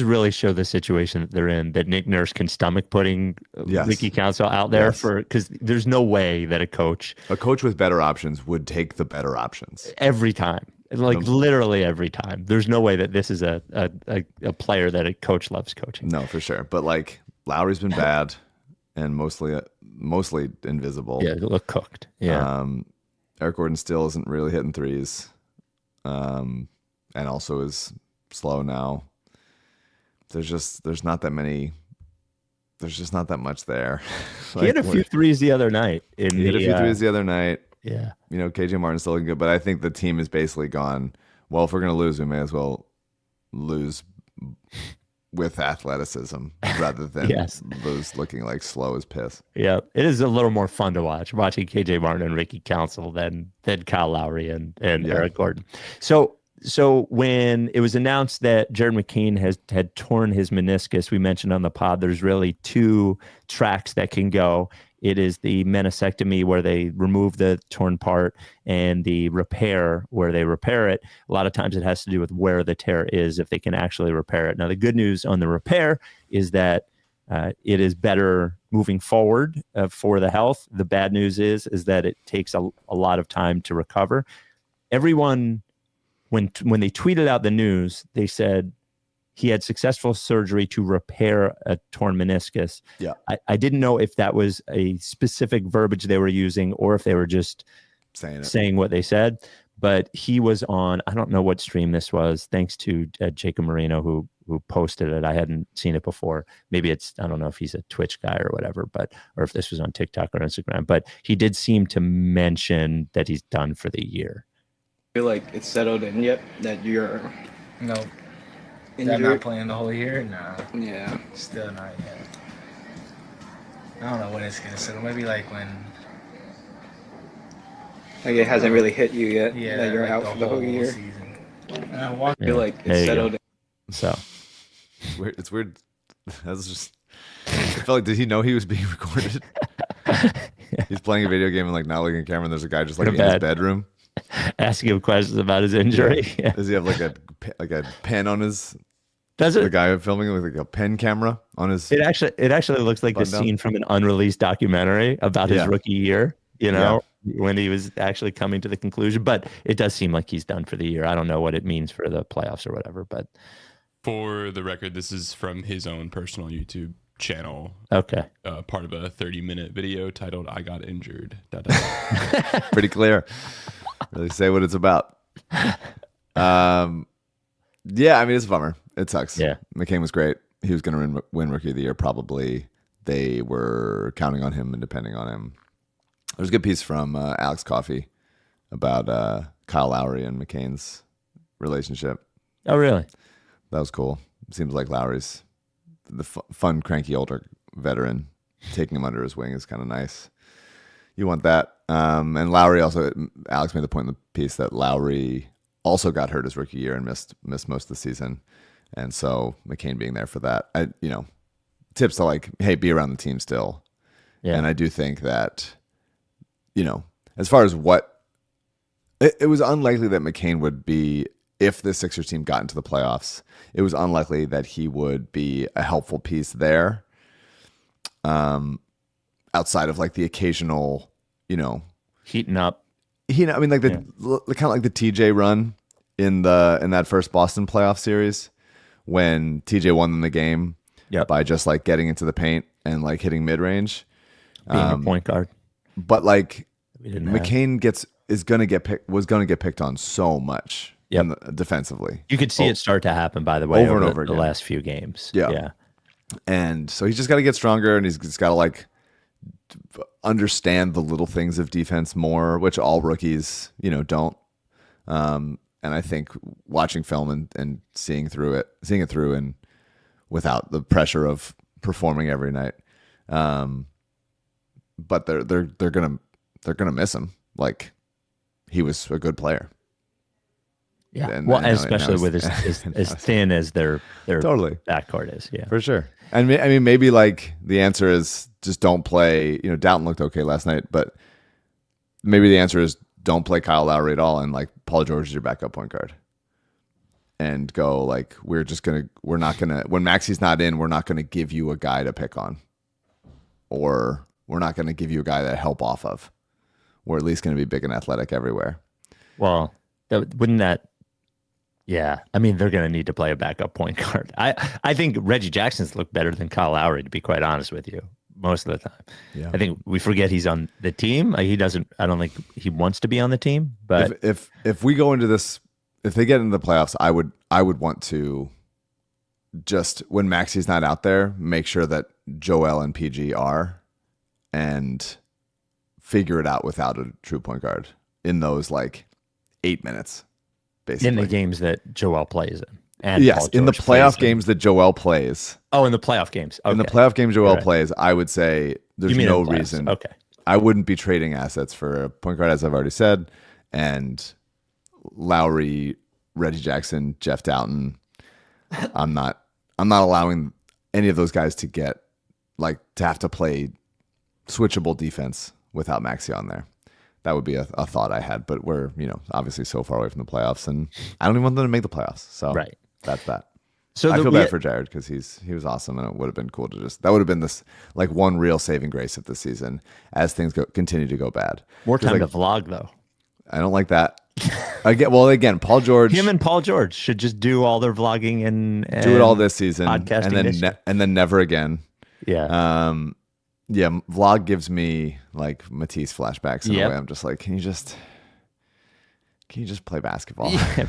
Speaker 3: really show the situation that they're in, that Nick Nurse can stomach putting Ricky Council out there because there's no way that a coach
Speaker 2: with better options would take the better options
Speaker 3: every time. Like literally every time. There's no way that this is a player that a coach loves coaching.
Speaker 2: No, for sure. But like Lowry's been bad and mostly invisible.
Speaker 3: Yeah, look cooked. Yeah.
Speaker 2: Eric Gordon still isn't really hitting threes. And also is slow now. There's not that much there.
Speaker 3: He had a few threes the other night.
Speaker 2: He had a few threes the other night.
Speaker 3: Yeah.
Speaker 2: KJ Martin's still looking good, but I think the team has basically gone, well, if we're going to lose, we may as well lose with athleticism rather than lose looking like slow as piss.
Speaker 3: Yeah. It is a little more fun to watching KJ Martin and Ricky Council than Kyle Lowry and Eric Gordon. So when it was announced that Jared McCain had torn his meniscus, we mentioned on the pod, there's really two tracks that can go. It is the meniscectomy where they remove the torn part, and the repair where they repair it. A lot of times it has to do with where the tear is, if they can actually repair it. Now, the good news on the repair is that it is better moving forward for the health. The bad news is that it takes a lot of time to recover. Everyone, when they tweeted out the news, they said he had successful surgery to repair a torn meniscus.
Speaker 2: Yeah.
Speaker 3: I didn't know if that was a specific verbiage they were using or if they were just saying what they said. But he was on, I don't know what stream this was, thanks to Jacob Marino who posted it. I hadn't seen it before. Maybe I don't know if he's a Twitch guy or whatever, or if this was on TikTok or Instagram. But he did seem to mention that he's done for the year.
Speaker 5: Feel like it's settled in yet that you're
Speaker 6: injured? I'm not playing the whole year? Nah.
Speaker 5: Yeah.
Speaker 6: Still not yet. I don't know when it's gonna settle. Maybe like when.
Speaker 5: Like it hasn't really hit you yet.
Speaker 6: Yeah.
Speaker 5: That you're out for the whole year.
Speaker 6: Season.
Speaker 5: I feel like it's settled in.
Speaker 3: So.
Speaker 2: It's weird. That's just. I felt like, did he know he was being recorded? He's playing a video game and like not looking at camera, and there's a guy just like in his bedroom.
Speaker 3: Asking him questions about his injury.
Speaker 2: Yeah. Does he have like a like a pen on his.
Speaker 3: Does
Speaker 2: The
Speaker 3: it?
Speaker 2: guy filming with like a pen camera on his.
Speaker 3: It actually looks like the
Speaker 2: Button down.
Speaker 3: scene from an unreleased documentary about his
Speaker 2: Yeah.
Speaker 3: rookie year. You know, when he was actually coming to the conclusion. But it does seem like he's done for the year. I don't know what it means for the playoffs or whatever. But
Speaker 1: For the record, this is from his own personal YouTube channel.
Speaker 3: okay,
Speaker 1: Part of a 30-minute video titled "I Got Injured."
Speaker 2: Pretty clear. Really say what it's about. Yeah, I mean, it's a bummer. It sucks.
Speaker 3: Yeah.
Speaker 2: McCain was great. He was going to win Rookie of the Year. Probably they were counting on him and depending on him. There's a good piece from Alex Coffey about Kyle Lowry and McCain's relationship.
Speaker 3: oh really?
Speaker 2: That was cool. Seems like Lowry's the fun, cranky older veteran. Taking him under his wing is kind of nice. You want that. And Lowry also, Alex made the point in the piece that Lowry also got hurt his rookie year and missed most of the season. And so McCain being there for that, tips to like, hey, be around the team still.
Speaker 3: Yeah.
Speaker 2: And I do think that, as far as what, it was unlikely that McCain would be, if the Sixers team got into the playoffs, it was unlikely that he would be a helpful piece there. Outside of like the occasional,
Speaker 3: Heating up.
Speaker 2: like kind of like the TJ run in that first Boston playoff series when TJ won them the game by just like getting into the paint and like hitting mid range,
Speaker 3: Being a point guard.
Speaker 2: But like
Speaker 3: We didn't have.
Speaker 2: McCain was going to get picked on so much defensively.
Speaker 3: You could see it start to happen, by the way,
Speaker 2: Over and
Speaker 3: over
Speaker 2: over
Speaker 3: the
Speaker 2: again.
Speaker 3: last few games.
Speaker 2: Yeah. And so he's just got to get stronger, and he's just got to like understand the little things of defense more, which all rookies, don't. And I think watching film and seeing it through and without the pressure of performing every night. But they're gonna miss him. Like, he was a good player.
Speaker 3: Yeah.
Speaker 2: And
Speaker 3: especially
Speaker 2: now
Speaker 3: with as thin as their
Speaker 2: Totally.
Speaker 3: backcourt is. Yeah.
Speaker 2: For sure. And I mean, maybe like the answer is just don't play. Dalton looked okay last night, but maybe the answer is don't play Kyle Lowry at all, and like Paul George is your backup point guard. And go like, we're not gonna, when Maxi's not in, we're not gonna give you a guy to pick on, or we're not gonna give you a guy to help off of. We're at least gonna be big and athletic everywhere.
Speaker 3: Well, wouldn't that? Yeah, I mean, they're going to need to play a backup point guard. I think Reggie Jackson's looked better than Kyle Lowry, to be quite honest with you, most of the time.
Speaker 2: Yeah.
Speaker 3: I think we forget he's on the team. He doesn't. I don't think he wants to be on the team. But
Speaker 2: if we go into this, if they get into the playoffs, I would want to just, when Maxi's not out there, make sure that Joel and PG are, and figure it out without a true point guard in those like 8 minutes. Basically.
Speaker 3: in the games that Joel plays in. And
Speaker 2: Yes,
Speaker 3: Paul
Speaker 2: in the
Speaker 3: George
Speaker 2: playoff
Speaker 3: plays in.
Speaker 2: games that Joel plays.
Speaker 3: Oh, in the playoff games. Okay.
Speaker 2: In the playoff game Joel
Speaker 3: Right.
Speaker 2: plays, I would say there's
Speaker 3: You mean
Speaker 2: no
Speaker 3: in the playoffs.
Speaker 2: reason.
Speaker 3: Okay.
Speaker 2: I wouldn't be trading assets for a point guard, as I've already said. And Lowry, Reggie Jackson, Jeff Doughton. I'm not allowing any of those guys to get to have to play switchable defense without Maxi on there. That would be a thought I had, but we're, obviously so far away from the playoffs, and I don't even want them to make the playoffs. So
Speaker 3: Right.
Speaker 2: that's that.
Speaker 3: So
Speaker 2: I feel bad for Jared because he was awesome, and it would have been cool to that would have been this like one real saving grace of the season as things continue to go bad.
Speaker 3: more time
Speaker 2: Like,
Speaker 3: to vlog though.
Speaker 2: I don't like that. Again, Paul George.
Speaker 3: Him and Paul George should just do all their vlogging and
Speaker 2: do it all this season,
Speaker 3: podcasting
Speaker 2: and then
Speaker 3: this year.
Speaker 2: and then never again.
Speaker 3: Yeah.
Speaker 2: Yeah, vlog gives me like Matisse flashbacks in
Speaker 3: Yep.
Speaker 2: a way. I'm just like, can you just play basketball?
Speaker 3: Yeah,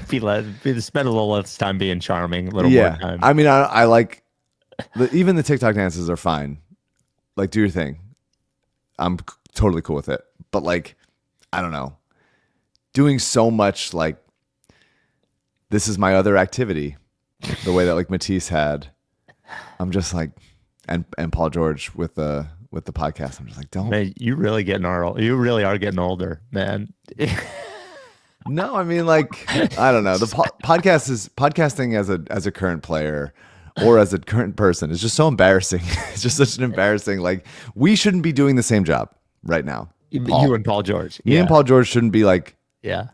Speaker 3: spend a little less time being charming, a little
Speaker 2: Yeah,
Speaker 3: more time.
Speaker 2: I mean, I like even the TikTok dances are fine. Like, do your thing. I'm totally cool with it. But like, I don't know, doing so much like this is my other activity, the way that like Matisse had. I'm just like, and Paul George with the podcast. I'm just like, don't.
Speaker 3: Man, you really are getting older, man.
Speaker 2: No, I mean, like, I don't know. The podcasting as a current player or as a current person is just so embarrassing. It's just such an embarrassing. Like, we shouldn't be doing the same job right now.
Speaker 3: You and Paul George.
Speaker 2: Me and Paul George shouldn't be like,
Speaker 3: Yeah.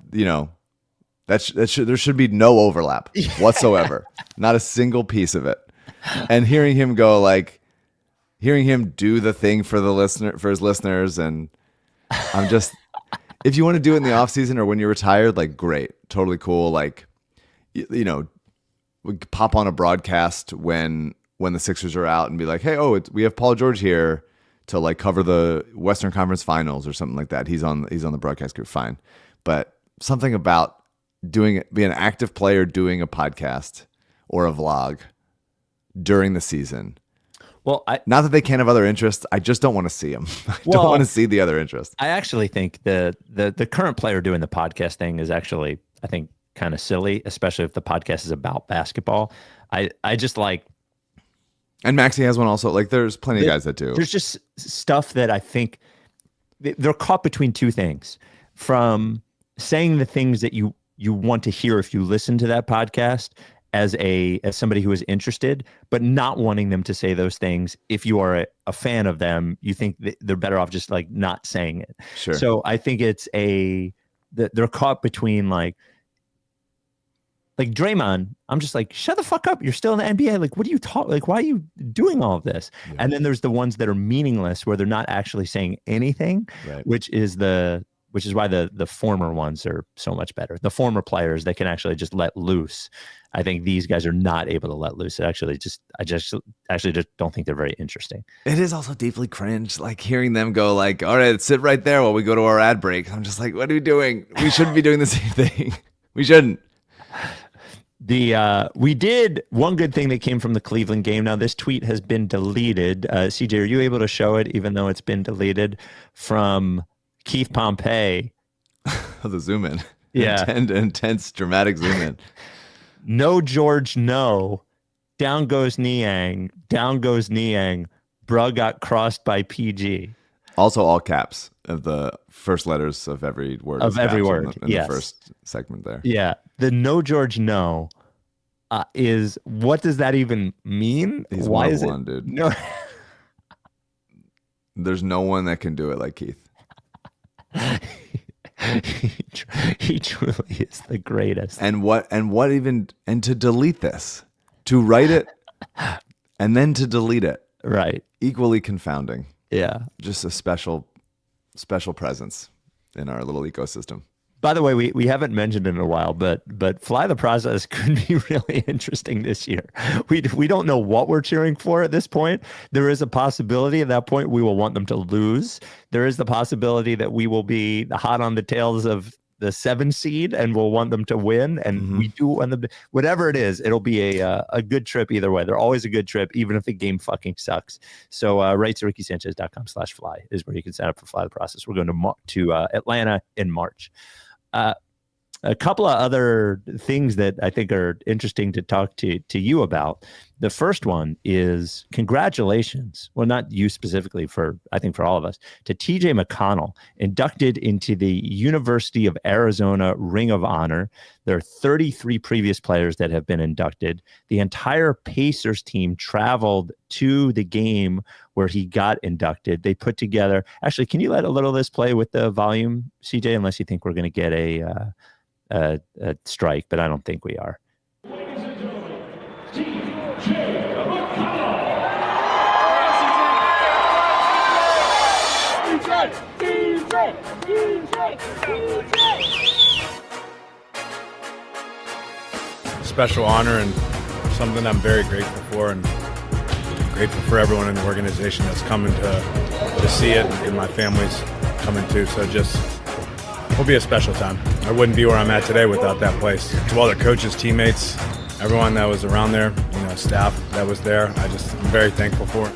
Speaker 2: There should be no overlap whatsoever. Not a single piece of it. And hearing him do the thing for his listeners, and I'm just, if you want to do it in the off season or when you're retired, like, great, totally cool. Like, we pop on a broadcast when the Sixers are out and be like, hey, we have Paul George here to like cover the Western Conference Finals or something like that. He's on the broadcast group, fine. But something about being an active player doing a podcast or a vlog during the season. Well, not that they can't have other interests. I just don't want to see them. I don't want to see the other interest.
Speaker 3: I actually think the current player doing the podcast thing is actually, I think, kind of silly, especially if the podcast is about basketball. I just like.
Speaker 2: And Maxey has one also. Like, there's plenty of guys that do.
Speaker 3: There's just stuff that I think they're caught between two things, from saying the things that you want to hear if you listen to that podcast as somebody who is interested, but not wanting them to say those things. If you are a fan of them, you think they're better off just like not saying it.
Speaker 2: Sure.
Speaker 3: So I think they're caught between like Draymond. I'm just like, shut the fuck up. You're still in the NBA. Like, what are you talking? Like, why are you doing all of this? Yeah. And then there's the ones that are meaningless where they're not actually saying anything, right. which is why the former ones are so much better. The former players that can actually just let loose. I think these guys are not able to let loose. I just don't think they're very interesting.
Speaker 2: It is also deeply cringe, like hearing them go like, all right, sit right there while we go to our ad break. I'm just like, what are we doing? We shouldn't be doing the same thing. We shouldn't.
Speaker 3: We did one good thing that came from the Cleveland game. Now this tweet has been deleted. CJ, are you able to show it even though it's been deleted? From Keith Pompey.
Speaker 2: The zoom in.
Speaker 3: Yeah.
Speaker 2: Intense, dramatic zoom in.
Speaker 3: No, George, no. Down goes Niang. Down goes Niang. Bruh got crossed by PG.
Speaker 2: Also all caps of the first letters of every word.
Speaker 3: Of every word,
Speaker 2: in the first segment there.
Speaker 3: Yeah. The no, George, no is, what does that even mean?
Speaker 2: He's
Speaker 3: Why
Speaker 2: one
Speaker 3: is
Speaker 2: of one,
Speaker 3: it?
Speaker 2: Dude.
Speaker 3: No.
Speaker 2: There's no one that can do it like Keith.
Speaker 3: He truly is the greatest.
Speaker 2: And to delete this, to write it and then to delete it,
Speaker 3: right?
Speaker 2: Equally confounding.
Speaker 3: Yeah,
Speaker 2: just a special presence in our little ecosystem.
Speaker 3: By the way, we haven't mentioned it in a while, but Fly the Process could be really interesting this year. We don't know what we're cheering for at this point. There is a possibility at that point we will want them to lose. There is the possibility that we will be hot on the tails of the 7 seed and we'll want them to win. And we do want them to, whatever it is, it'll be a good trip either way. They're always a good trip, even if the game fucking sucks. So right to RickySanchez.com/fly is where you can sign up for Fly the Process. We're going to Atlanta in March. A couple of other things that I think are interesting to talk to you about. The first one is congratulations. Well, not you specifically, I think for all of us, to TJ McConnell, inducted into the University of Arizona Ring of Honor. There are 33 previous players that have been inducted. The entire Pacers team traveled to the game where he got inducted. They put together, actually, can you let a little of this play with the volume, CJ, unless you think we're going to get a strike, but I don't think we are.
Speaker 7: Special honor and something I'm very grateful for, and grateful for everyone in the organization that's coming to see it, and my family's coming too. So just will be a special time. I wouldn't be where I'm at today without that place. To all the coaches, teammates, everyone that was around there, staff that was there, I'm very thankful for it.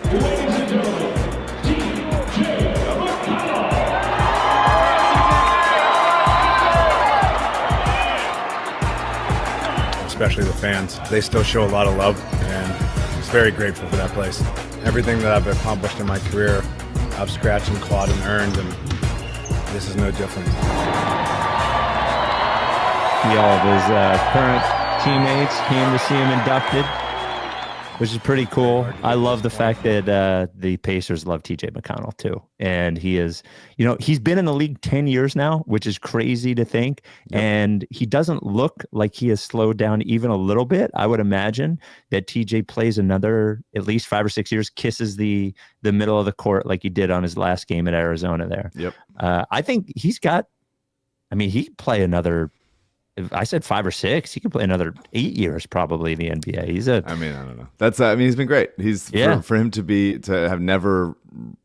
Speaker 7: Especially the fans. They still show a lot of love, and I'm very grateful for that place. Everything that I've accomplished in my career, I've scratched and clawed and earned, and this is no different.
Speaker 3: All of his current teammates came to see him inducted. which is pretty cool. I love the fact that the Pacers love TJ McConnell too. And he is, he's been in the league 10 years now, which is crazy to think. Yep. And he doesn't look like he has slowed down even a little bit. I would imagine that TJ plays another at least 5 or 6 years, kisses the middle of the court like he did on his last game at Arizona there.
Speaker 2: Yep.
Speaker 3: I think he could play another, if I said 5 or 6, he could play another 8 years probably in the NBA.
Speaker 2: I don't know. He's been great. For him to have never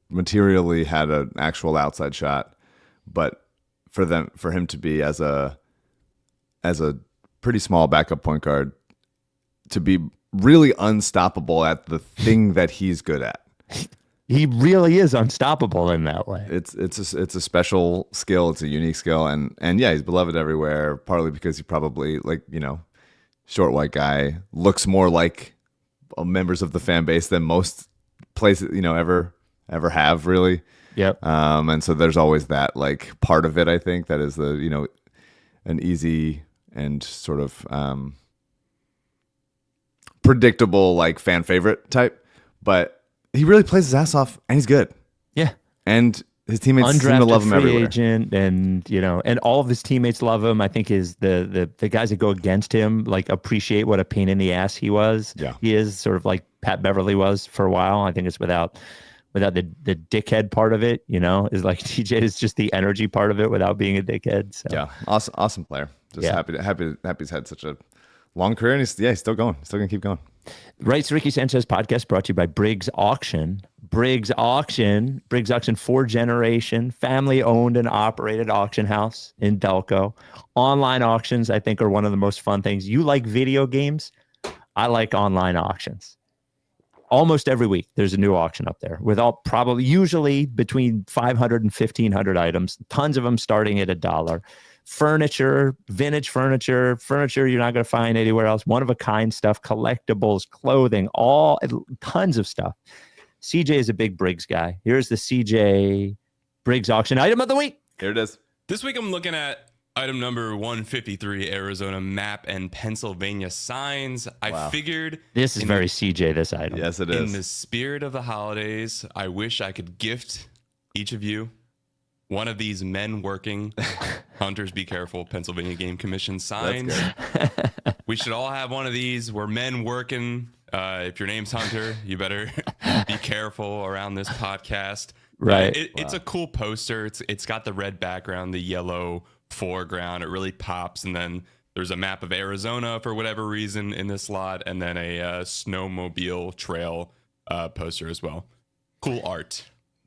Speaker 2: materially had an actual outside shot, but for him to be as a pretty small backup point guard, to be really unstoppable at the thing that he's good at.
Speaker 3: He really is unstoppable in that way.
Speaker 2: It's a special skill. It's a unique skill, and yeah, he's beloved everywhere. Partly because he probably, short white guy, looks more like members of the fan base than most places ever have, really.
Speaker 3: Yep.
Speaker 2: And so there's always that part of it. I think that is an easy and sort of predictable fan favorite type, but he really plays his ass off, and he's good.
Speaker 3: Yeah.
Speaker 2: And his teammates seem to love him everywhere.
Speaker 3: Agent, and and all of his teammates love him. I think the guys that go against him appreciate what a pain in the ass he was.
Speaker 2: Yeah.
Speaker 3: He is sort of like Pat Beverly was for a while. I think it's without the dickhead part of it, is like TJ is just the energy part of it without being a dickhead. So.
Speaker 2: Yeah. Awesome player. Just happy he's had such a long career, and he's still going. Still gonna keep going.
Speaker 3: Rights Ricky Sanchez podcast brought to you by Briggs Auction. Briggs Auction 4-generation, family-owned and operated auction house in Delco. Online auctions, I think, are one of the most fun things. You like video games? I like online auctions. Almost every week, there's a new auction up there with usually between 500 and 1,500 items, tons of them starting at $1. Furniture, vintage furniture you're not going to find anywhere else, one-of-a-kind stuff, collectibles, clothing, tons of stuff. CJ is a big Briggs guy. Here's the CJ Briggs auction item of the week.
Speaker 2: Here it is.
Speaker 1: This week I'm looking at item number 153, Arizona map and Pennsylvania signs. I figured
Speaker 3: this is very CJ, this item.
Speaker 2: Yes, it is.
Speaker 1: In the spirit of the holidays, I wish I could gift each of you one of these men working Hunters Be Careful Pennsylvania Game Commission signs. We should all have one of these. We're men working. If your name's Hunter, you better be careful around this podcast.
Speaker 3: Right.
Speaker 1: It's a cool poster. It's got the red background, the yellow foreground. It really pops. And then there's a map of Arizona for whatever reason in this lot, and then a snowmobile trail poster as well. Cool art.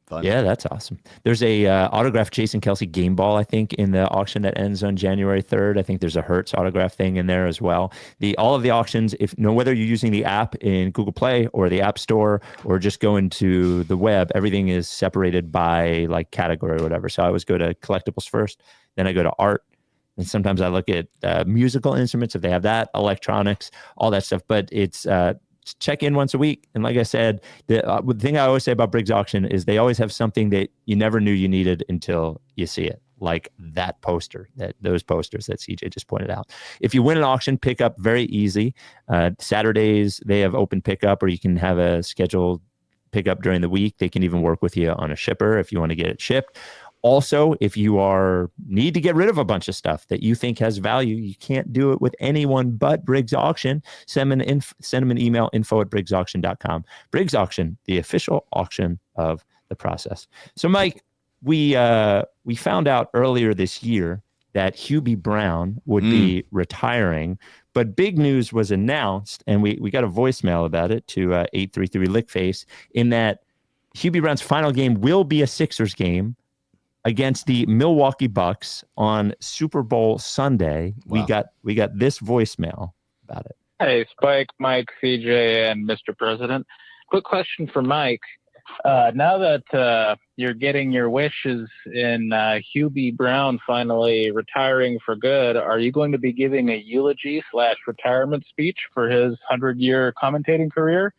Speaker 2: Fun.
Speaker 3: Yeah, that's awesome. There's a autographed Jason Kelsey game ball, I think, in the auction that ends on January 3rd. I think there's a Hertz autograph thing in there as well. All of the auctions, whether you're using the app in Google Play or the App Store or just going to the web, everything is separated by category or whatever. So I always go to collectibles first, then I go to art, and sometimes I look at musical instruments if they have that, electronics, all that stuff. But it's check in once a week. And like I said, the thing I always say about Briggs Auction is they always have something that you never knew you needed until you see it. Like that poster, those posters that CJ just pointed out. If you win an auction, pickup very easy. Saturdays, they have open pickup, or you can have a scheduled pickup during the week. They can even work with you on a shipper if you want to get it shipped. Also, if you need to get rid of a bunch of stuff that you think has value, you can't do it with anyone but Briggs Auction. Send them an email, info@briggsauction.com. Briggs Auction, the official auction of the process. So, Mike, we found out earlier this year that Hubie Brown would be retiring, but big news was announced, and we got a voicemail about it to 833 Lickface, in that Hubie Brown's final game will be a Sixers game against the Milwaukee Bucks on Super Bowl Sunday. Wow. We got this voicemail about it.
Speaker 8: Hey, Spike, Mike, CJ, and Mr. President. Quick question for Mike. Now that you're getting your wishes in Hubie Brown finally retiring for good, are you going to be giving a eulogy/retirement speech for his 100-year commentating career?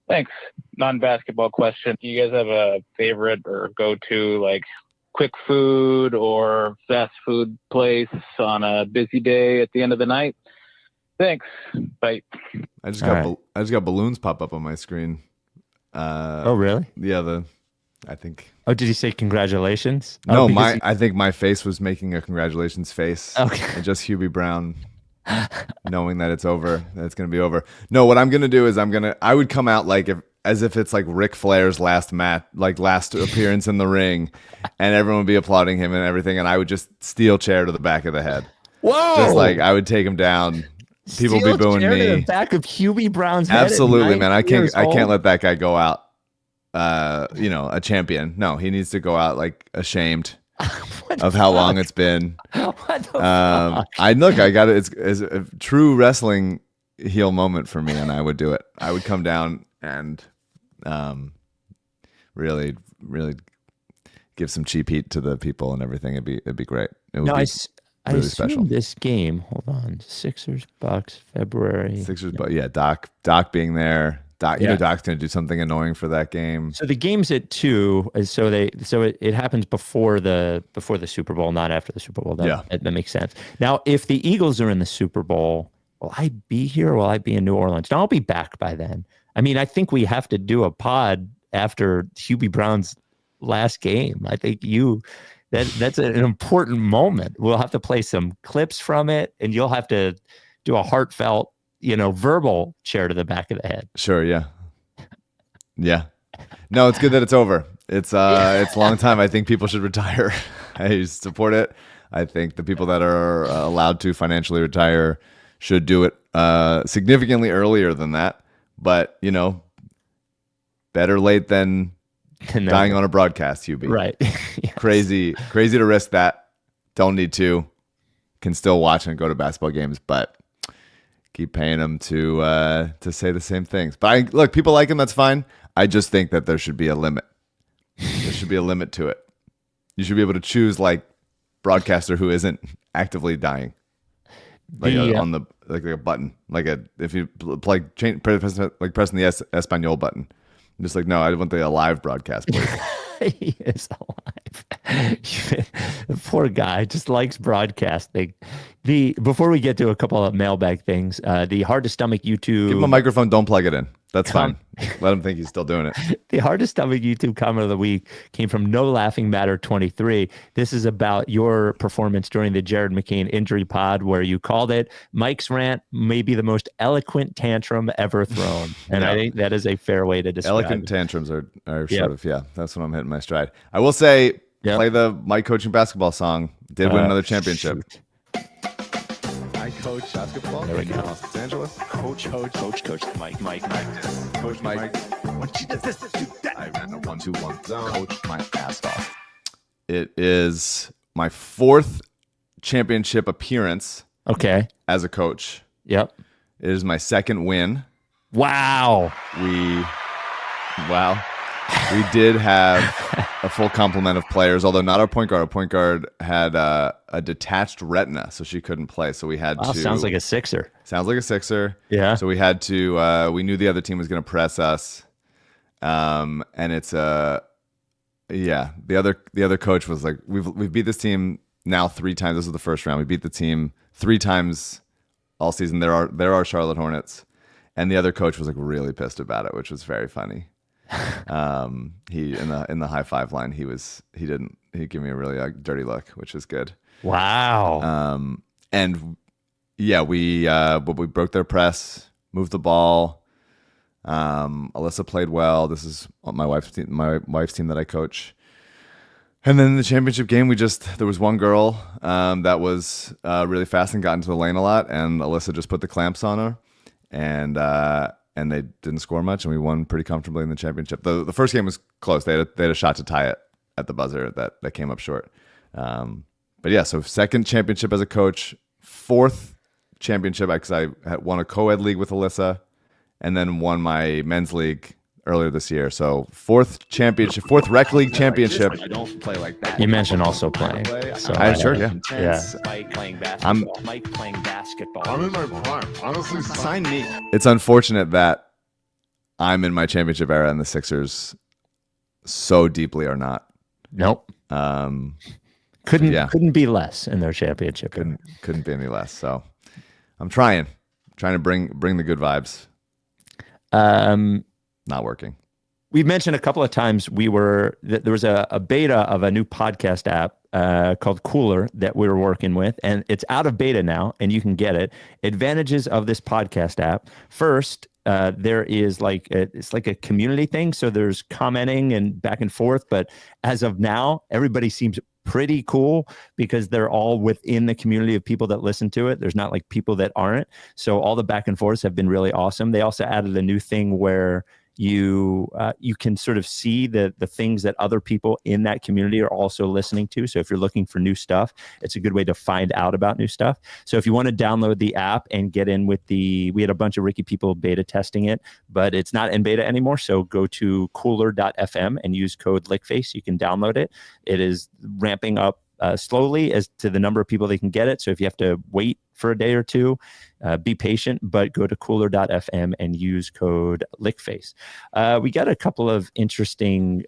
Speaker 8: Thanks. Non-basketball question. Do you guys have a favorite or go-to, quick food or fast food place on a busy day at the end of the night? Thanks. Bye.
Speaker 2: I just
Speaker 3: All
Speaker 2: got
Speaker 3: right.
Speaker 2: I just got balloons pop up on my screen.
Speaker 3: Oh, really?
Speaker 2: Yeah, I think
Speaker 3: Oh, did you say congratulations?
Speaker 2: no,
Speaker 3: Oh, because
Speaker 2: I think my face was making a congratulations face.
Speaker 3: Okay.
Speaker 2: And just Hubie Brown knowing that it's over, that it's gonna be over. No, what I'm gonna do is I would come out as if it's like Ric Flair's last appearance in the ring, and everyone would be applauding him and everything, and I would just steel chair to the back of the head.
Speaker 3: Whoa!
Speaker 2: Just like I would take him down. People
Speaker 3: Steel
Speaker 2: be booing
Speaker 3: chair to
Speaker 2: me.
Speaker 3: the back of Hubie Brown's head.
Speaker 2: Absolutely,
Speaker 3: at
Speaker 2: man. I
Speaker 3: 9 years
Speaker 2: can't
Speaker 3: old?
Speaker 2: let that guy go out a champion. No, he needs to go out like ashamed of how long it's been.
Speaker 3: What the fuck?
Speaker 2: I got it. It's a true wrestling heel moment for me, and I would do it. I would come down and really give some cheap heat to the people and everything. It'd be great. It would
Speaker 3: No,
Speaker 2: be
Speaker 3: I
Speaker 2: really
Speaker 3: assume
Speaker 2: special.
Speaker 3: this game. Hold on, Sixers, Bucks, February.
Speaker 2: Sixers, but yeah, Doc being there. Doc,
Speaker 3: Yeah.
Speaker 2: Doc's gonna do something annoying for that game.
Speaker 3: So the game's at 2, so it happens before the Super Bowl, not after the Super Bowl. That makes sense. Now, if the Eagles are in the Super Bowl, will I be here or will I be in New Orleans? No, I'll be back by then. I mean, I think we have to do a pod after Hubie Brown's last game. I think that's an important moment. We'll have to play some clips from it, and you'll have to do a heartfelt, verbal chair to the back of the head.
Speaker 2: Sure, yeah. Yeah. No, it's good that it's over. It's a long time. I think people should retire. I support it. I think the people that are allowed to financially retire should do it significantly earlier than that. But, better late than dying on a broadcast, Hubie.
Speaker 3: Right. Yes.
Speaker 2: Crazy to risk that. Don't need to. Can still watch and go to basketball games, but keep paying them to say the same things. But look, people like him. That's fine. I just think that there should be a limit. There should be a limit to it. You should be able to choose broadcaster who isn't actively dying, on the a button, if you pressing the Espanol button. I'm just no, I want the live broadcast, please.
Speaker 3: He is alive. The poor guy just likes broadcasting. Before we get to a couple of mailbag things, the hard to stomach YouTube.
Speaker 2: Give him a microphone. Don't plug it in. That's fine. Let him think he's still doing it.
Speaker 3: The hard to stomach YouTube comment of the week came from No Laughing Matter 23. This is about your performance during the Jared McCain injury pod, where you called it Mike's rant may be the most eloquent tantrum ever thrown, and I think that is a fair way to describe
Speaker 2: Eloquent
Speaker 3: it.
Speaker 2: tantrums are sort of that's when I'm hitting my stride. I will say, play the Mike coaching basketball song. Did win another championship.
Speaker 3: Shoot.
Speaker 2: I coach basketball.
Speaker 3: There we go.
Speaker 2: Los Angeles.
Speaker 9: Coach Mike.
Speaker 2: Coach Mike. When she does this, do that. I ran a 1-2-1 zone. Coach my ass off. It is my 4th championship appearance.
Speaker 3: Okay.
Speaker 2: As a coach.
Speaker 3: Yep.
Speaker 2: It is my 2nd win.
Speaker 3: Wow.
Speaker 2: We did have a full complement of players, although not our point guard. Our point guard had a detached retina, so she couldn't play. So we had to.
Speaker 3: Sounds like a Sixer.
Speaker 2: Sounds like a Sixer.
Speaker 3: Yeah.
Speaker 2: So we had to. We knew the other team was going to press us, and it's the other coach was like, we've beat this team now 3 times. This was the first round. We beat the team 3 times all season. There are Charlotte Hornets, and the other coach was really pissed about it, which was very funny. He in the high five line, he gave me a really dirty look, which is good.
Speaker 3: Wow.
Speaker 2: But we broke their press, moved the ball. Alyssa played well. This is my wife's team that I coach. And then in the championship game, there was one girl that was really fast and got into the lane a lot, and Alyssa just put the clamps on her, and they didn't score much, and we won pretty comfortably in the championship. The first game was close. They had a shot to tie it at the buzzer that came up short. But yeah, so 2nd championship as a coach, 4th championship because I had won a co-ed league with Alyssa, and then won my men's league earlier this year. So 4th rec league championship.
Speaker 9: I don't play like that.
Speaker 3: You mentioned also playing. So
Speaker 2: Sure, yeah.
Speaker 9: Mike playing basketball. Mike playing basketball.
Speaker 10: I'm in my prime. Honestly, sign me.
Speaker 2: It's unfortunate that I'm in my championship era and the Sixers so deeply are not.
Speaker 3: Nope. Couldn't be less in their championship.
Speaker 2: Couldn't be any less. So I'm trying. Trying to bring the good vibes. Not working.
Speaker 3: We've mentioned a couple of times there was a beta of a new podcast app called Cooler that we were working with, and it's out of beta now, and you can get it. Advantages of this podcast app. First, there is it's like a community thing, so there's commenting and back and forth, but as of now, everybody seems pretty cool because they're all within the community of people that listen to it. There's not like people that aren't. So all the back and forths have been really awesome. They also added a new thing where you can sort of see the things that other people in that community are also listening to. So if you're looking for new stuff, it's a good way to find out about new stuff. So if you want to download the app and get in with we had a bunch of Ricky people beta testing it, but it's not in beta anymore. So go to cooler.fm and use code LickFace. You can download it. It is ramping up slowly as to the number of people they can get it. So if you have to wait for a day or two, be patient, but go to cooler.fm and use code LickFace. We got a couple of interesting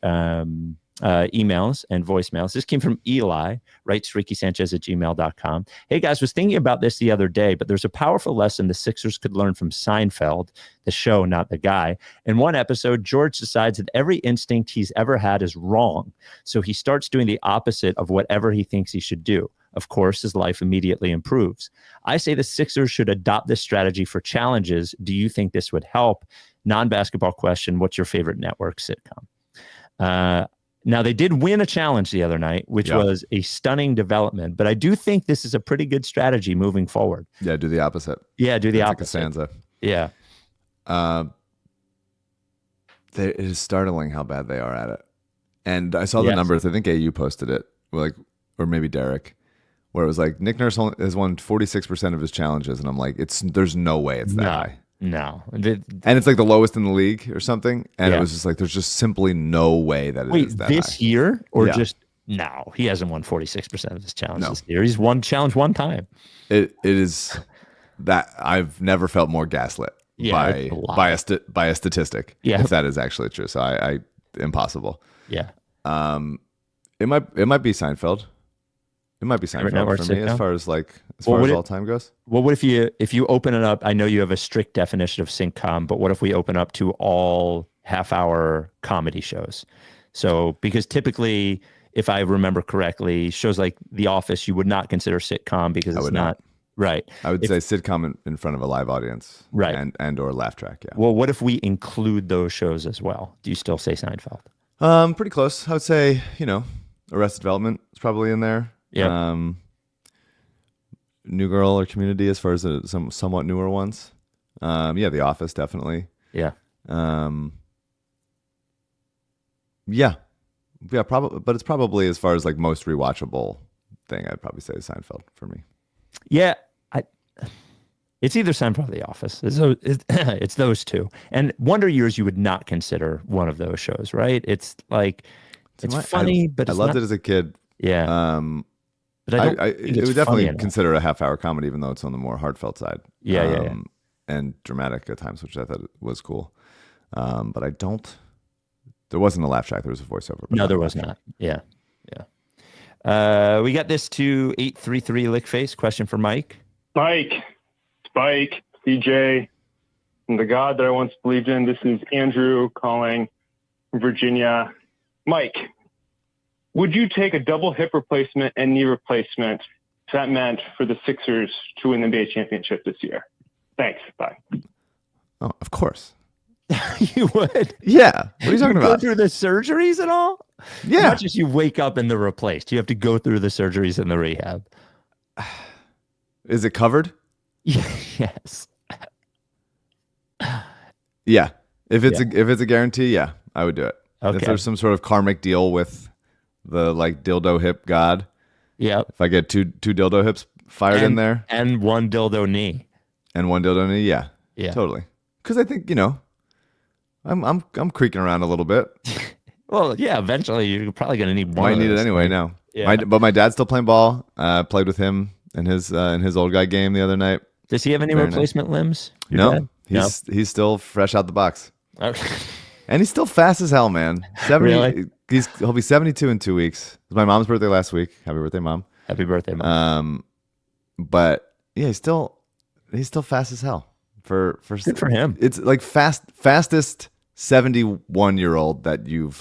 Speaker 3: emails and voicemails. This came from Eli, writes rickysanchez@gmail.com. Hey guys, was thinking about this the other day, but there's a powerful lesson the Sixers could learn from Seinfeld, the show, not the guy. In one episode, George decides that every instinct he's ever had is wrong. So he starts doing the opposite of whatever he thinks he should do. Of course, his life immediately improves. I say the Sixers should adopt this strategy for challenges. Do you think this would help? Non-basketball question, what's your favorite network sitcom? Now, they did win a challenge the other night, which was a stunning development. But I do think this is a pretty good strategy moving forward.
Speaker 2: Yeah, do the opposite.
Speaker 3: Yeah, do the
Speaker 2: That's
Speaker 3: opposite.
Speaker 2: Like a stanza.
Speaker 3: Yeah.
Speaker 2: It is startling how bad they are at it. And I saw the numbers. I think AU posted it, or maybe Derek, where it was like Nick Nurse has won 46% of his challenges, and I'm like, there's no way it's that high.
Speaker 3: No.
Speaker 2: And it's like the lowest in the league or something. And it was just like, there's just simply no way that it is that
Speaker 3: this
Speaker 2: high.
Speaker 3: year or just no? He hasn't won 46% of his challenges this year. He's won challenge one time.
Speaker 2: It is that I've never felt more gaslit by a statistic.
Speaker 3: Yeah.
Speaker 2: If that is actually true. So I impossible.
Speaker 3: Yeah.
Speaker 2: It might be Seinfeld. It might be Seinfeld for me as far as all time goes.
Speaker 3: Well, what if you open it up? I know you have a strict definition of sitcom, but what if we open up to all half-hour comedy shows? So, because typically, if I remember correctly, shows like The Office, you would not consider sitcom because it's not. Right.
Speaker 2: I would say sitcom in front of a live audience.
Speaker 3: Right.
Speaker 2: And or laugh track, yeah.
Speaker 3: Well, what if we include those shows as well? Do you still say Seinfeld?
Speaker 2: Pretty close. I would say, Arrested Development is probably in there.
Speaker 3: Yeah.
Speaker 2: New Girl or Community as far as some somewhat newer ones. The Office definitely.
Speaker 3: Yeah.
Speaker 2: Probably, but it's probably as far as like most rewatchable thing, I'd probably say Seinfeld for me.
Speaker 3: Yeah, it's either Seinfeld or The Office. It's those two. And Wonder Years you would not consider one of those shows, right? It's like it's funny, but
Speaker 2: I loved it as a kid.
Speaker 3: Yeah. But
Speaker 2: it would definitely consider a half-hour comedy, even though it's on the more heartfelt side.
Speaker 3: Yeah.
Speaker 2: And dramatic at times, which I thought was cool. But there wasn't a laugh track. There was a voiceover.
Speaker 3: No, there was not. Yeah. We got this to 833 Lickface. Question for Mike.
Speaker 11: Spike, CJ, and the God that I once believed in. This is Andrew calling from Virginia. Mike, would you take a double hip replacement and knee replacement if that meant for the Sixers to win the NBA championship this year? Thanks. Bye.
Speaker 2: Oh, of course.
Speaker 3: You would?
Speaker 2: Yeah. What are you talking about?
Speaker 3: Go through the surgeries and all?
Speaker 2: Yeah.
Speaker 3: Not just you wake up and they're replaced. You have to go through the surgeries and the rehab.
Speaker 2: Is it covered?
Speaker 3: Yes.
Speaker 2: Yeah. If it's a guarantee, yeah, I would do it.
Speaker 3: Okay.
Speaker 2: If there's some sort of karmic deal with the dildo hip god.
Speaker 3: Yeah.
Speaker 2: If I get two dildo hips fired in there.
Speaker 3: And one dildo knee.
Speaker 2: And one dildo knee, yeah.
Speaker 3: Yeah.
Speaker 2: Totally. Because I think, I'm creaking around a little bit.
Speaker 3: Well, yeah, eventually you're probably gonna need one.
Speaker 2: Might need it anyway now.
Speaker 3: Yeah.
Speaker 2: But my dad's still playing ball. Played with him in his old guy game the other night.
Speaker 3: Does he have any replacement limbs?
Speaker 2: No. He's still fresh out the box.
Speaker 3: Okay.
Speaker 2: And he's still fast as hell, man. 70.
Speaker 3: Really?
Speaker 2: He'll be 72 in 2 weeks. It was my mom's birthday last week. Happy birthday, Mom.
Speaker 3: Happy birthday, Mom.
Speaker 2: But yeah, he's still fast as hell.
Speaker 3: Good for him.
Speaker 2: It's like fastest 71-year-old that you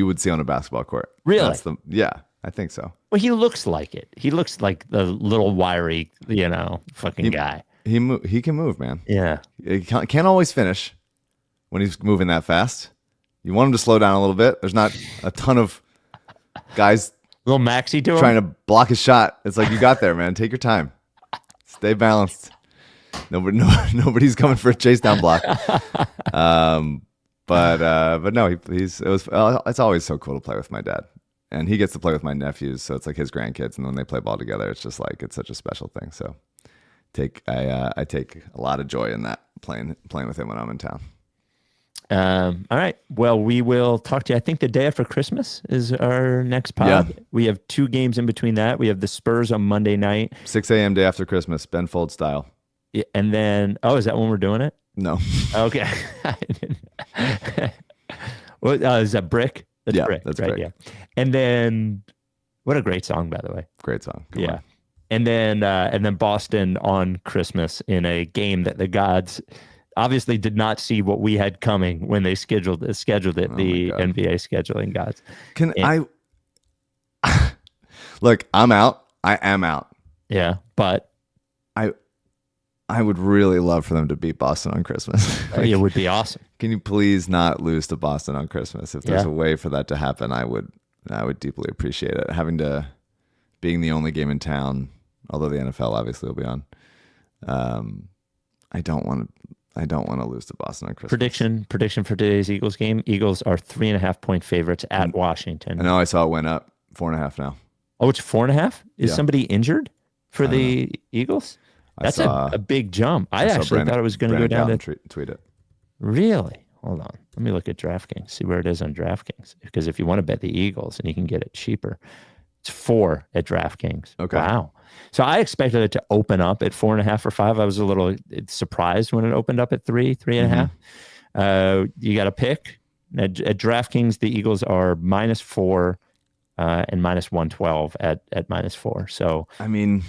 Speaker 2: would see on a basketball court.
Speaker 3: Really?
Speaker 2: Yeah, I think so.
Speaker 3: Well, he looks like it. He looks like the little wiry, fucking guy.
Speaker 2: He can move, man.
Speaker 3: Yeah.
Speaker 2: He can't always finish when he's moving that fast. You want him to slow down a little bit. There's not a ton of guys
Speaker 3: little maxi to him
Speaker 2: trying to block his shot. It's like, you got there, man. Take your time. Stay balanced. Nobody's coming for a chase down block. But no, it's always so cool to play with my dad, and he gets to play with my nephews. So it's like his grandkids, and when they play ball together, it's just like, it's such a special thing. So I take a lot of joy in that, playing with him when I'm in town.
Speaker 3: All right. Well, we will talk to you. I think the day after Christmas is our next pod. Yeah. We have 2 games in between that. We have the Spurs on Monday night.
Speaker 2: 6 a.m. day after Christmas, Ben Folds style.
Speaker 3: Yeah, and then, is that when we're doing it?
Speaker 2: No.
Speaker 3: Okay. Is that Brick? That's Brick.
Speaker 2: That's
Speaker 3: right.
Speaker 2: Brick.
Speaker 3: Yeah. And then, what a great song, by the way.
Speaker 2: Great song.
Speaker 3: Come on. And then Boston on Christmas in a game that the gods obviously did not see what we had coming when they scheduled it. The NBA scheduling gods.
Speaker 2: Look, I'm out. I am out.
Speaker 3: Yeah, but
Speaker 2: I would really love for them to beat Boston on Christmas.
Speaker 3: It would be awesome.
Speaker 2: Can you please not lose to Boston on Christmas? If there's a way for that to happen, I would deeply appreciate it. Being the only game in town, although the NFL obviously will be on. I don't want to lose to Boston on Christmas.
Speaker 3: Prediction for today's Eagles game. Eagles are 3.5-point favorites at Washington.
Speaker 2: I know. I saw it went up 4.5 now.
Speaker 3: Oh, it's 4.5. Is somebody injured for the Eagles? That's a big jump. I actually thought it was going to go down to
Speaker 2: tweet it.
Speaker 3: Really? Hold on. Let me look at DraftKings. See where it is on DraftKings. Because if you want to bet the Eagles and you can get it cheaper, it's 4 at DraftKings.
Speaker 2: Okay.
Speaker 3: Wow. So I expected it to open up at 4.5 or 5. I was a little surprised when it opened up at 3.5. You got to pick. At DraftKings, the Eagles are -4 and -112 at -4. So
Speaker 2: I mean,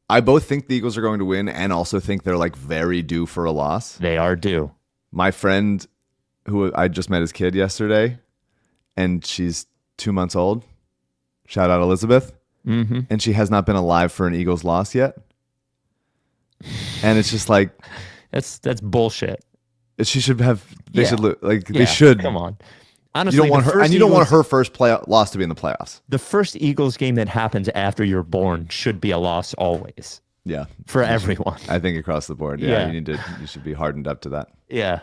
Speaker 2: I both think the Eagles are going to win and also think they're like very due for a loss.
Speaker 3: They are due.
Speaker 2: My friend, who I just met his kid yesterday, and she's 2 months old. Shout out Elizabeth.
Speaker 3: Mm-hmm.
Speaker 2: And she has not been alive for an Eagles loss yet. And it's just like,
Speaker 3: that's bullshit.
Speaker 2: She should have. They should.
Speaker 3: Come on. Honestly,
Speaker 2: you don't want her, and you don't want her first loss to be in the playoffs.
Speaker 3: The first Eagles game that happens after you're born should be a loss always.
Speaker 2: Yeah,
Speaker 3: for everyone.
Speaker 2: I think across the board. Yeah, you should be hardened up to that.
Speaker 3: Yeah,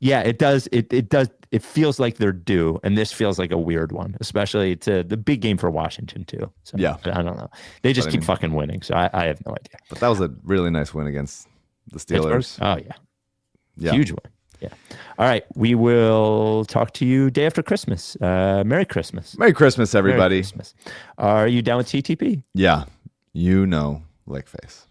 Speaker 3: it does. It does. It feels like they're due, and this feels like a weird one, especially to the big game for Washington too. So,
Speaker 2: yeah,
Speaker 3: I don't know. They just keep fucking winning, so I have no idea.
Speaker 2: But that was a really nice win against the Steelers.
Speaker 3: Oh yeah, huge win. Yeah. All right. We will talk to you day after Christmas. Merry Christmas.
Speaker 2: Merry Christmas, everybody.
Speaker 3: Merry Christmas. Are you down with TTP?
Speaker 2: Yeah. Lick face.